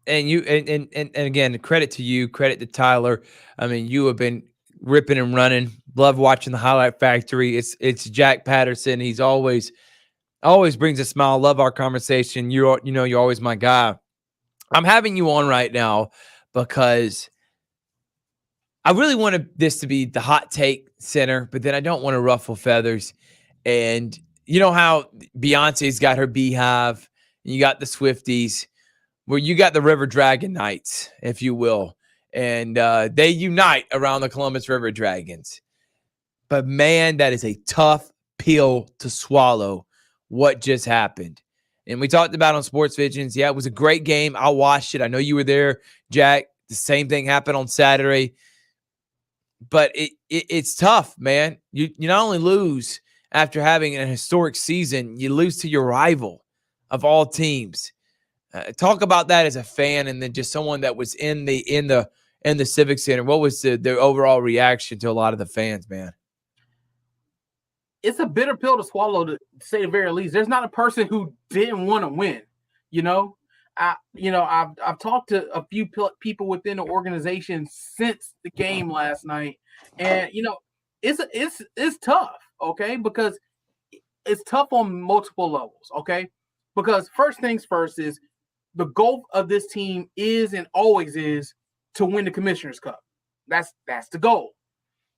And you and again, credit to you, credit to Tyler. I mean, you have been ripping and running. Love watching the Highlight Factory. It's Jack Patterson. He's always brings a smile. Love our conversation. You're always my guy. I'm having you on right now because I really wanted this to be the hot take center, but then I don't want to ruffle feathers. And you know how Beyonce's got her beehive, and you got the Swifties, where you got the River Dragon Knights, if you will. And they unite around the Columbus River Dragons. But man, that is a tough pill to swallow, what just happened. And we talked about on Sports Visions. Yeah, it was a great game. I watched it. I know you were there, Jack. The same thing happened on Saturday. But it's tough, man. You not only lose after having an historic season, you lose to your rival of all teams. Talk about that as a fan, and then just someone that was in the Civic Center. What was the overall reaction to a lot of the fans, man? It's a bitter pill to swallow, to say the very least. There's not a person who didn't want to win. I've talked to a few people within the organization since the game last night, and it's tough, okay? Because it's tough on multiple levels, okay? Because first things first is the goal of this team is and always is to win the Commissioner's Cup. That's the goal.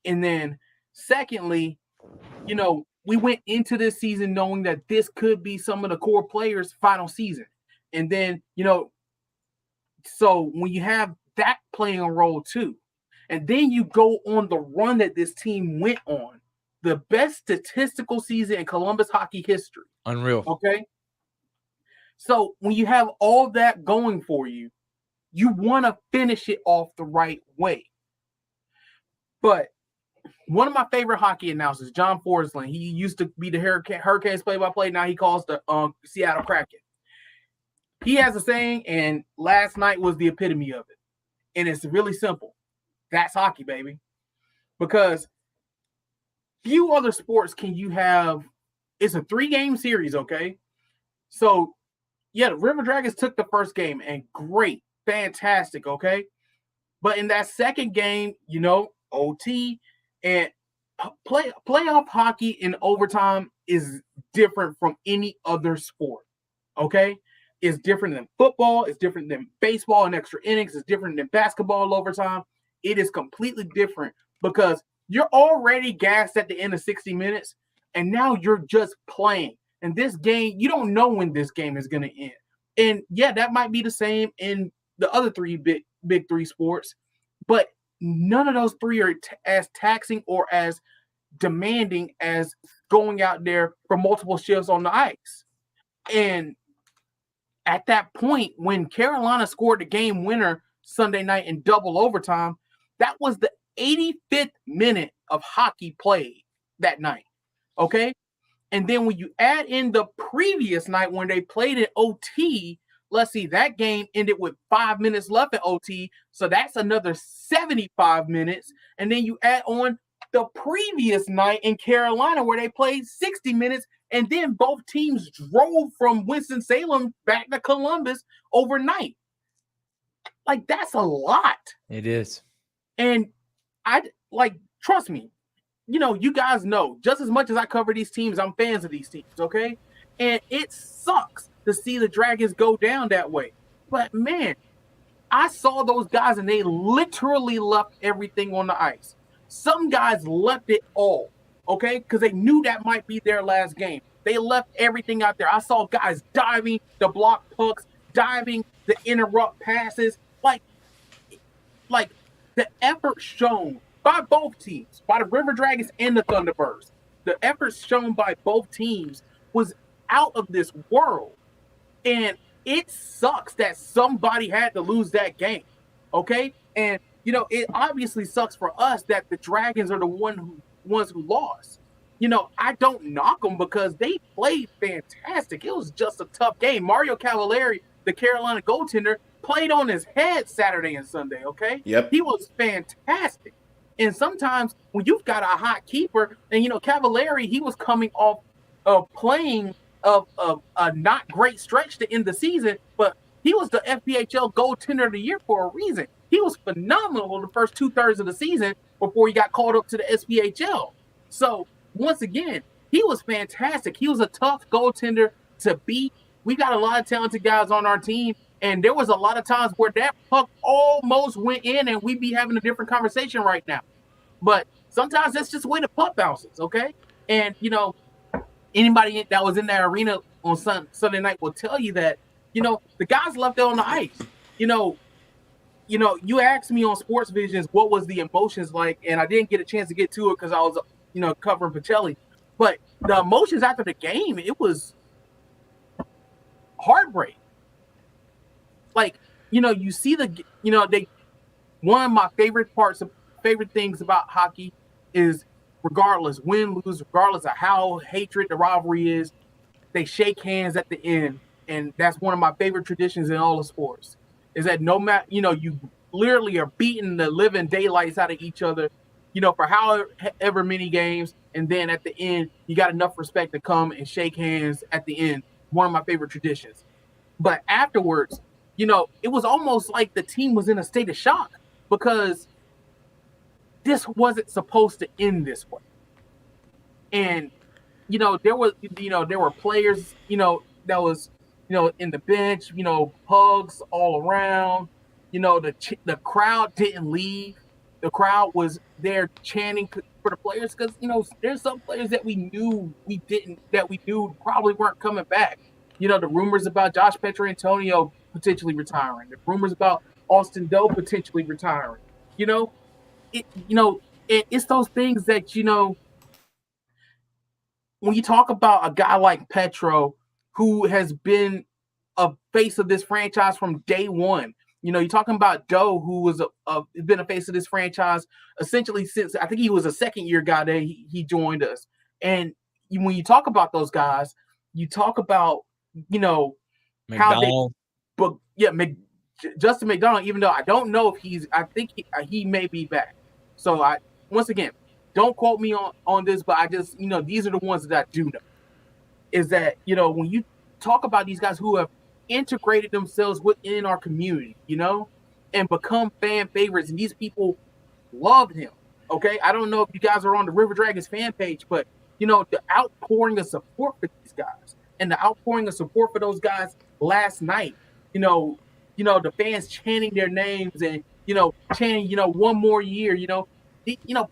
And then secondly, we went into this season knowing that this could be some of the core players' final season. And then, so when you have that playing a role too, and then you go on the run that this team went on, the best statistical season in Columbus hockey history. Unreal. Okay. So when you have all that going for you, you want to finish it off the right way. But one of my favorite hockey announcers, John Forsland, he used to be the Hurricanes play-by-play. Now he calls the Seattle Kraken. He has a saying, and last night was the epitome of it. And it's really simple. That's hockey, baby. Because few other sports can you have – it's a 3-game series, okay? So, yeah, the River Dragons took the first game, and great, fantastic, okay? But in that second game, OT – and playoff hockey in overtime is different from any other sport, okay? It's different than football. It's different than baseball and extra innings. It's different than basketball overtime. It is completely different because you're already gassed at the end of 60 minutes, and now you're just playing. And this game, you don't know when this game is going to end. And, yeah, that might be the same in the other three big three sports, but none of those three are as taxing or as demanding as going out there for multiple shifts on the ice. And at that point, when Carolina scored the game winner Sunday night in double overtime, that was the 85th minute of hockey played that night. Okay? And then when you add in the previous night when they played in OT, let's see, that game ended with 5 minutes left in OT. So that's another 75 minutes. And then you add on the previous night in Carolina where they played 60 minutes. And then both teams drove from Winston-Salem back to Columbus overnight. Like, that's a lot. It is. And trust me, you guys know just as much as I cover these teams, I'm fans of these teams, okay? And it sucks to see the Dragons go down that way. But man, I saw those guys and they literally left everything on the ice. Some guys left it all, okay? Because they knew that might be their last game. They left everything out there. I saw guys diving to block pucks, diving to interrupt passes. Like the effort shown by both teams, by the River Dragons and the Thunderbirds, the effort shown by both teams was out of this world. And it sucks that somebody had to lose that game, okay? And, it obviously sucks for us that the Dragons are the ones who lost. I don't knock them because they played fantastic. It was just a tough game. Mario Cavalieri, the Carolina goaltender, played on his head Saturday and Sunday, okay? Yep. He was fantastic. And sometimes when you've got a hot keeper, and, Cavalieri, he was coming off of playing of a not great stretch to end the season, but he was the FPHL goaltender of the year for a reason. He was phenomenal the first 2/3 of the season before he got called up to the SPHL. So once again, he was fantastic. He was a tough goaltender to beat. We got a lot of talented guys on our team, and there was a lot of times where that puck almost went in, and we'd be having a different conversation right now. But sometimes that's just the way the puck bounces, okay? And, anybody that was in that arena on Sunday night will tell you that, the guys left there on the ice. You asked me on Sports Visions what was the emotions like, and I didn't get a chance to get to it because I was, covering Pacelli. But the emotions after the game, it was heartbreak. Like, you see one of my favorite things about hockey is regardless, win, lose, regardless of how hatred the rivalry is, they shake hands at the end. And that's one of my favorite traditions in all of sports, is that no matter, you literally are beating the living daylights out of each other, for however many games. And then at the end, you got enough respect to come and shake hands at the end. One of my favorite traditions. But afterwards, it was almost like the team was in a state of shock because this wasn't supposed to end this way. And, there were players, that was, in the bench, hugs all around, the crowd didn't leave. The crowd was there chanting for the players because, there's some players that we knew probably weren't coming back. The rumors about Josh Petrantonio potentially retiring, the rumors about Austin Doe potentially retiring, it's those things that, when you talk about a guy like Petro, who has been a face of this franchise from day one, you're talking about Doe, who was been a face of this franchise essentially since, I think he was a second-year guy that he joined us. And when you talk about those guys, you talk about, McDonald. Justin McDonald, even though I don't know if I think he may be back. So once again, don't quote me on this, but I just, these are the ones that I do know. Is that, when you talk about these guys who have integrated themselves within our community, and become fan favorites, and these people love him. Okay. I don't know if you guys are on the River Dragons fan page, but the outpouring of support for these guys and the outpouring of support for those guys last night, the fans chanting their names and, chanting, one more year,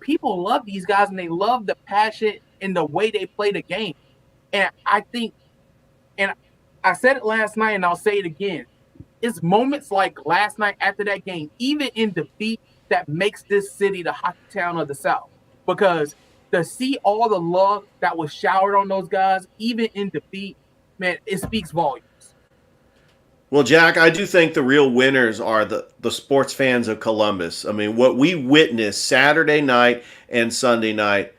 people love these guys and they love the passion and the way they play the game. And I think, and I said it last night and I'll say it again, it's moments like last night after that game, even in defeat, that makes this city the hockey town of the South. Because to see all the love that was showered on those guys, even in defeat, man, it speaks volumes. Well, Jack, I do think the real winners are the sports fans of Columbus. I mean, what we witnessed Saturday night and Sunday night,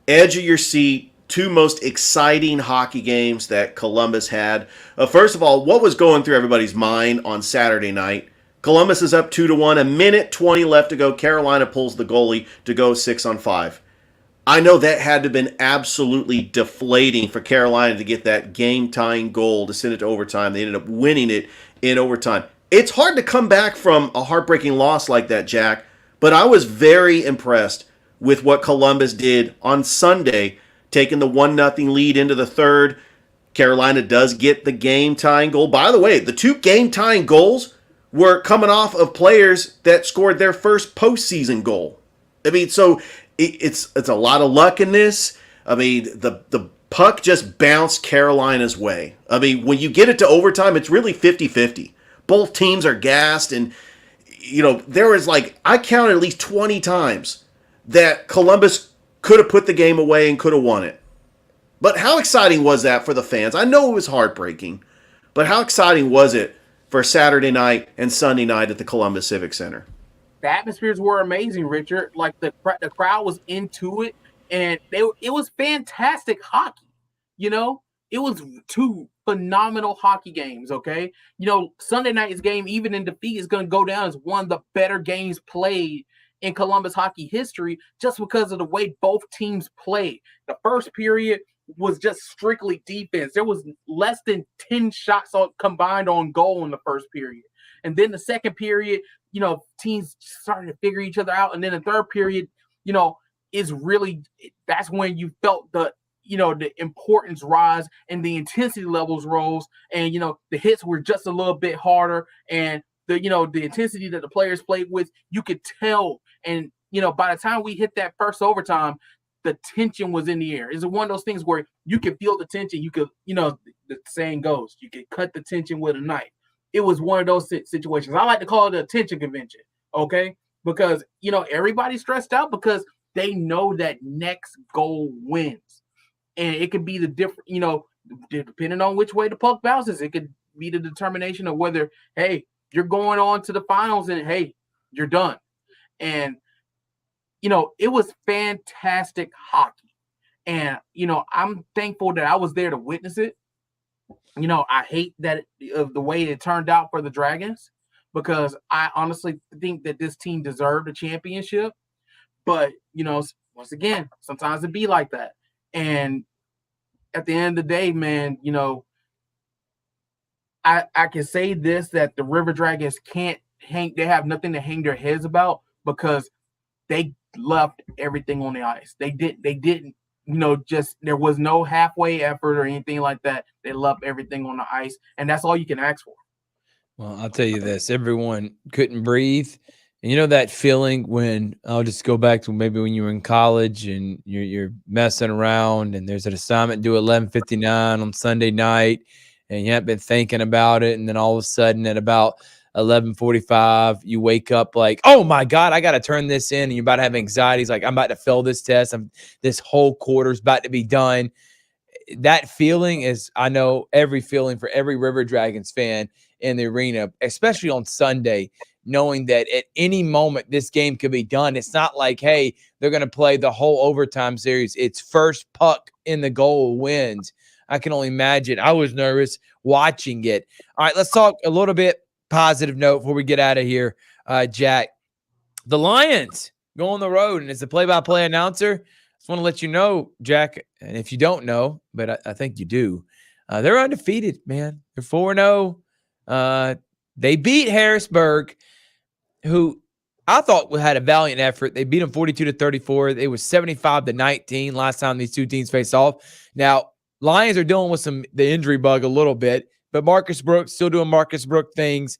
edge of your seat, two most exciting hockey games that Columbus had. First of all, what was going through everybody's mind on Saturday night? Columbus is up 2-1, a minute 20 left to go. Carolina pulls the goalie to go 6-on-5. I know that had to have been absolutely deflating for Carolina to get that game-tying goal to send it to overtime. They ended up winning it in overtime. It's hard to come back from a heartbreaking loss like that, Jack, but I was very impressed with what Columbus did on Sunday, taking the 1-0 lead into the third. Carolina does get the game-tying goal. By the way, the two game-tying goals were coming off of players that scored their first postseason goal. I mean, so it's a lot of luck in this. I mean, the puck just bounced Carolina's way. I mean, when you get it to overtime, it's really 50-50. Both teams are gassed, and there was I counted at least 20 times that Columbus could have put the game away and could have won it. But how exciting was that for the fans? I know it was heartbreaking, but how exciting was it for Saturday night and Sunday night at the Columbus Civic Center? The atmospheres were amazing, Richard. Like the crowd was into it, and it was fantastic hockey. It was two phenomenal hockey games. Okay, Sunday night's game, even in defeat, is going to go down as one of the better games played in Columbus hockey history, just because of the way both teams played. The first period was just strictly defense. There was less than 10 shots combined on goal in the first period. And then the second period, teams started to figure each other out. And then the third period, is really, that's when you felt the importance rise and the intensity levels rose. And, the hits were just a little bit harder. And the intensity that the players played with, you could tell. And, by the time we hit that first overtime, the tension was in the air. It's one of those things where you can feel the tension. You could, the saying goes, you can cut the tension with a knife. It was one of those situations. I like to call it a tension convention, okay? Because, everybody's stressed out because they know that next goal wins. And it could be the different, depending on which way the puck bounces, it could be the determination of whether, hey, you're going on to the finals and, hey, you're done. And, it was fantastic hockey. And, I'm thankful that I was there to witness it. I hate that of the way it turned out for the Dragons, because I honestly think that this team deserved a championship. But, once again, sometimes it be like that. And at the end of the day, man, I can say this, that the River Dragons can't hang, they have nothing to hang their heads about, because they left everything on the ice. They didn't, just, there was no halfway effort or anything like that. They left everything on the ice, and that's all you can ask for. Well, I'll tell you this, everyone couldn't breathe. And that feeling when, I'll just go back to maybe when you were in college and you're messing around and there's an assignment due at 11:59 on Sunday night and you haven't been thinking about it. And then all of a sudden at about 11:45, you wake up like, oh my God, I got to turn this in. And you're about to have anxiety. It's like, I'm about to fail this test. This whole quarter's about to be done. That feeling is, I know, every feeling for every River Dragons fan in the arena, especially on Sunday, knowing that at any moment this game could be done. It's not like, hey, they're going to play the whole overtime series. It's first puck in the goal wins. I can only imagine. I was nervous watching it. All right, let's talk a little bit positive note before we get out of here, Jack. The Lions go on the road, and as a play-by-play announcer, I just want to let you know, Jack, and if you don't know, but I think you do, they're undefeated, man. They're 4-0. They beat Harrisburg, who I thought had a valiant effort. They beat them 42-34. It was 75-19 last time these two teams faced off. Now, Lions are dealing with the injury bug a little bit, but Marcus Brooks still doing Marcus Brooks things.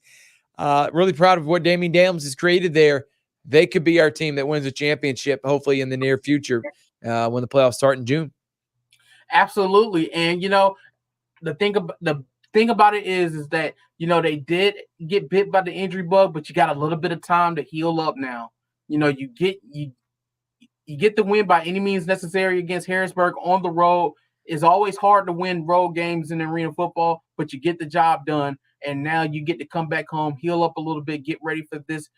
Really proud of what Damian Daniels has created there. They could be our team that wins a championship, hopefully in the near future when the playoffs start in June. Absolutely. And, the thing about it is that, they did get bit by the injury bug, but you got a little bit of time to heal up now. You get the win by any means necessary against Harrisburg on the road. It's always hard to win road games in arena football, but you get the job done. And now you get to come back home, heal up a little bit, get ready for this,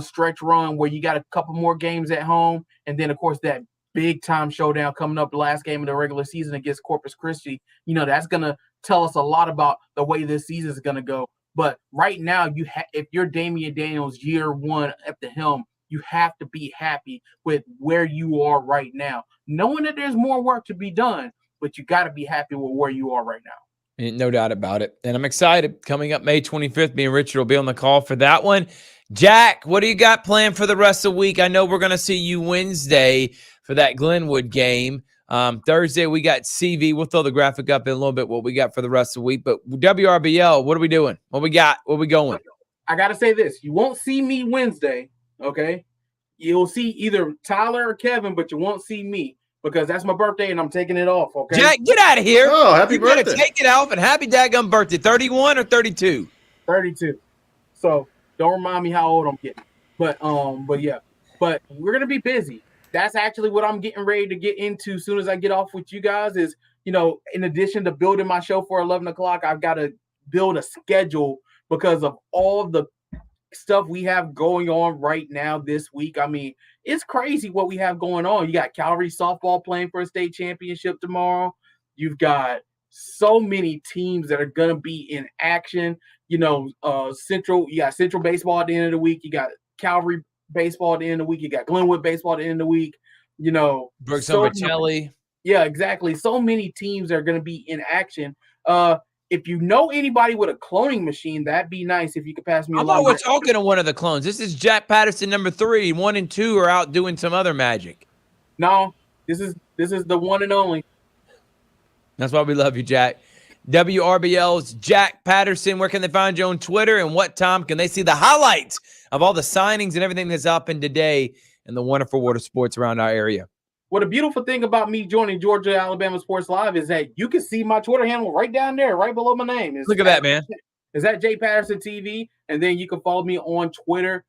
stretch run where you got a couple more games at home. And then, of course, that big time showdown coming up, the last game of the regular season against Corpus Christi. That's going to tell us a lot about the way this season is going to go. But right now, if you're Damian Daniels year one at the helm, you have to be happy with where you are right now, knowing that there's more work to be done, but you got to be happy with where you are right now. No doubt about it. And I'm excited. Coming up May 25th, me and Richard will be on the call for that one. Jack, what do you got planned for the rest of the week? I know we're going to see you Wednesday for that Glenwood game. Thursday, we got CV. We'll throw the graphic up in a little bit, what we got for the rest of the week. But WRBL, what are we doing? What we got? Where we going? I got to say this. You won't see me Wednesday, okay? You'll see either Tyler or Kevin, but you won't see me because that's my birthday and I'm taking it off, okay? Jack, get out of here. Oh, happy birthday. Better take it off and happy daggum birthday. 31 or 32? 32. So don't remind me how old I'm getting. But yeah. But we're going to be busy. That's actually what I'm getting ready to get into as soon as I get off with you guys is, in addition to building my show for 11 o'clock, I've got to build a schedule because of all the stuff we have going on right now this week. I mean, it's crazy what we have going on. You got Calvary softball playing for a state championship tomorrow. You've got so many teams that are going to be in action. You got Central baseball at the end of the week. You got Calvary baseball at the end of the week. You got Glenwood baseball at the end of the week. Brookstone, Pacelli. Yeah, exactly. So many teams are going to be in action. If you know anybody with a cloning machine, that'd be nice if you could pass me I along. thought we're talking to one of the clones. This is Jack Patterson, number 3. 1 and 2 are out doing some other magic. No, this is the one and only. That's why we love you, Jack. WRBL's Jack Patterson. Where can they find you on Twitter, and what time can they see the highlights of all the signings and everything that's happened today in the wonderful world of sports around our area? Well, the beautiful thing about me joining Georgia Alabama Sports Live is that you can see my Twitter handle right down there, right below my name. Look at that, man. Is that Jay Patterson TV? And then you can follow me on Twitter.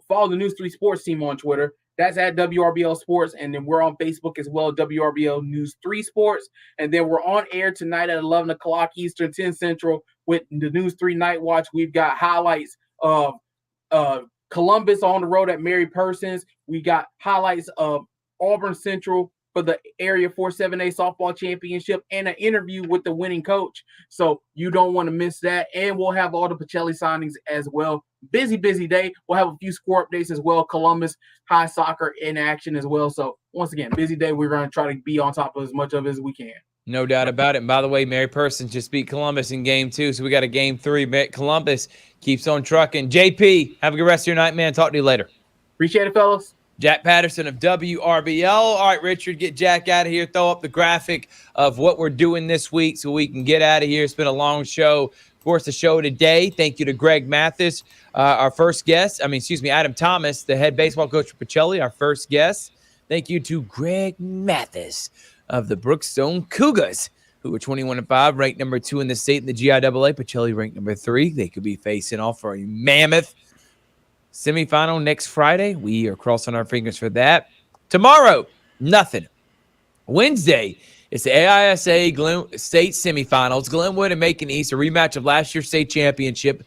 Follow the News 3 Sports team on Twitter. That's at WRBL Sports. And then we're on Facebook as well, WRBL News 3 Sports. And then we're on air tonight at 11 o'clock Eastern, 10 Central with the News 3 Night Watch. We've got highlights of Columbus on the road at Mary Persons. We got highlights of Auburn Central for the Area 4-7A softball championship and an interview with the winning coach. So you don't want to miss that. And we'll have all the Pacelli signings as well. Busy day. We'll have a few score updates as well. Columbus high soccer in action as well. So once again, busy day. We're going to try to be on top of as much of it as we can. No doubt about it. And by the way, Mary Persons just beat Columbus in game 2. So we got a game 3. Columbus keeps on trucking. JP, have a good rest of your night, man. Talk to you later. Appreciate it, fellas. Jack Patterson of WRBL. All right, Richard, get Jack out of here. Throw up the graphic of what we're doing this week so we can get out of here. It's been a long show. Of course, the show today. Thank you to Greg Mathis, our first guest. Adam Thomas, the head baseball coach for Pacelli, our first guest. Thank you to Greg Mathis of the Brookstone Cougars, who are 21-5, ranked number 2 in the state in the GIAA. Pacelli ranked number 3. They could be facing off for a mammoth semifinal next Friday. We are crossing our fingers for that. Tomorrow, nothing. Wednesday, it's the AISA state semifinals. Glenwood and Macon East, a rematch of last year's state championship,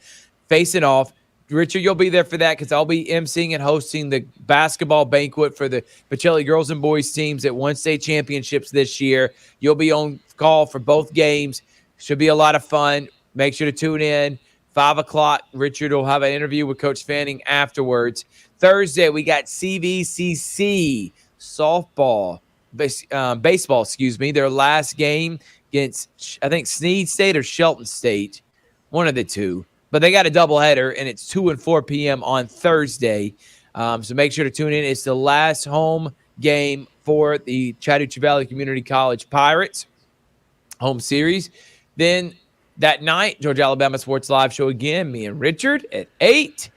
facing off. Richard, you'll be there for that because I'll be emceeing and hosting the basketball banquet for the Pacelli girls and boys teams that won state championships this year. You'll be on call for both games. Should be a lot of fun. Make sure to tune in. 5 o'clock, Richard will have an interview with Coach Fanning afterwards. Thursday, we got CVCC softball, baseball, their last game against, I think, Sneed State or Shelton State, one of the two. But they got a doubleheader, and it's 2 and 4 p.m. on Thursday. So make sure to tune in. It's the last home game for the Chattahoochee Valley Community College Pirates home series. Then that night, Georgia Alabama Sports Live show again, me and Richard at 8.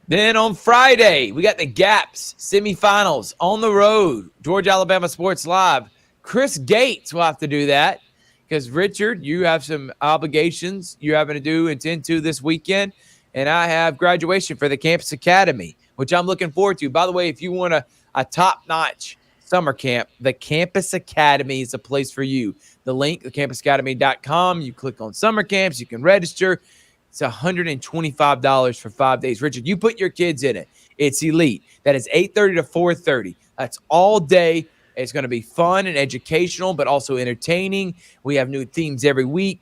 Then on Friday, we got the GAPS semifinals on the road. Georgia Alabama Sports Live. Chris Gates will have to do that because, Richard, you have some obligations you're having to do and tend to this weekend. And I have graduation for the Campus Academy, which I'm looking forward to. By the way, if you want to a top-notch summer camp, the Campus Academy is a place for you. The link, thecampusacademy.com. You click on summer camps. You can register. It's $125 for 5 days. Richard, you put your kids in it. It's elite. That is 8:30 to 4:30. That's all day. It's going to be fun and educational, but also entertaining. We have new themes every week,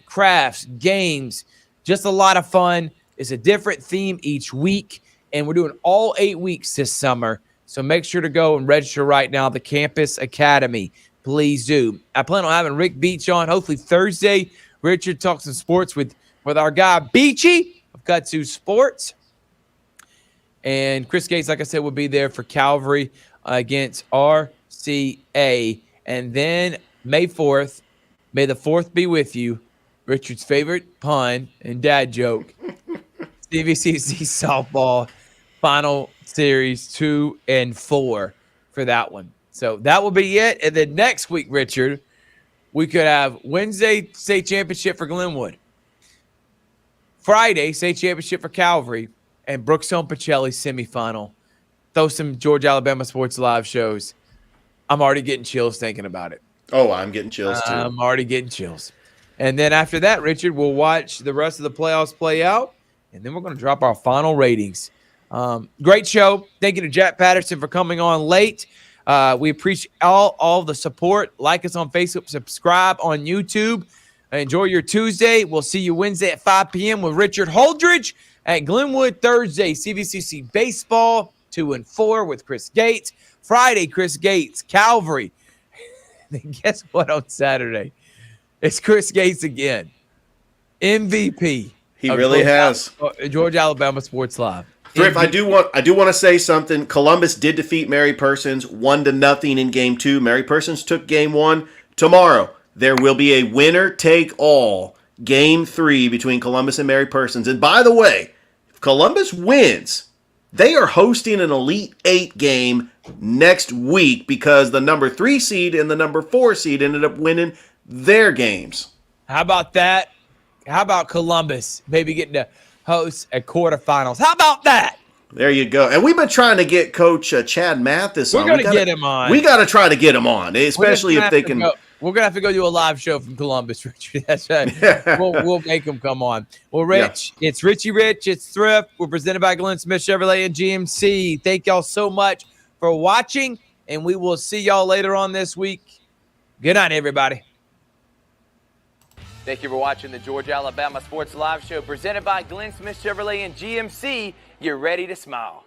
crafts, games, just a lot of fun. It's a different theme each week, and we're doing all 8 weeks this summer. So make sure to go and register right now, the Campus Academy. Please do. I plan on having Rick Beach on, hopefully Thursday. Richard talks some sports with our guy Beachy of Kutsu Sports. And Chris Gates, like I said, will be there for Calvary against RCA. And then May 4th, may the 4th be with you. Richard's favorite pun and dad joke. CVCC softball final series 2 and 4 for that one. So that will be it. And then next week, Richard, we could have Wednesday state championship for Glenwood, Friday state championship for Calvary, and Brookstone Pacelli semifinal. Throw some Georgia Alabama Sports Live shows. I'm already getting chills thinking about it. Oh, I'm getting chills too. I'm already getting chills. And then after that, Richard, we'll watch the rest of the playoffs play out, and then we're going to drop our final ratings. Great show. Thank you to Jack Patterson for coming on late. We appreciate all the support. Like us on Facebook. Subscribe on YouTube. Enjoy your Tuesday. We'll see you Wednesday at 5 p.m. with Richard Holdridge at Glenwood. Thursday, CVCC Baseball 2 and 4 with Chris Gates. Friday, Chris Gates, Calvary. Then guess what on Saturday? It's Chris Gates again. MVP. He really has. Georgia Alabama Sports Live. Thrift, I do want to say something. Columbus did defeat Mary Persons 1-0 in Game 2. Mary Persons took Game 1. Tomorrow, there will be a winner-take-all Game 3 between Columbus and Mary Persons. And by the way, if Columbus wins, they are hosting an Elite 8 game next week because the number 3 seed and the number 4 seed ended up winning their games. How about that? How about Columbus maybe getting to host a quarterfinals? How about that? There you go. And we've been trying to get Coach Chad Mathis on. We're going to get him on. We got to try to get him on, especially if they can. We're going to have to go do a live show from Columbus, Richard. That's right. We'll make him come on. Well, Rich, It's Richie Rich. It's Thrift. We're presented by Glenn Smith Chevrolet and GMC. Thank y'all so much for watching, and we will see y'all later on this week. Good night, everybody. Thank you for watching the Georgia Alabama Sports Live Show presented by Glenn Smith Chevrolet and GMC. You're ready to smile.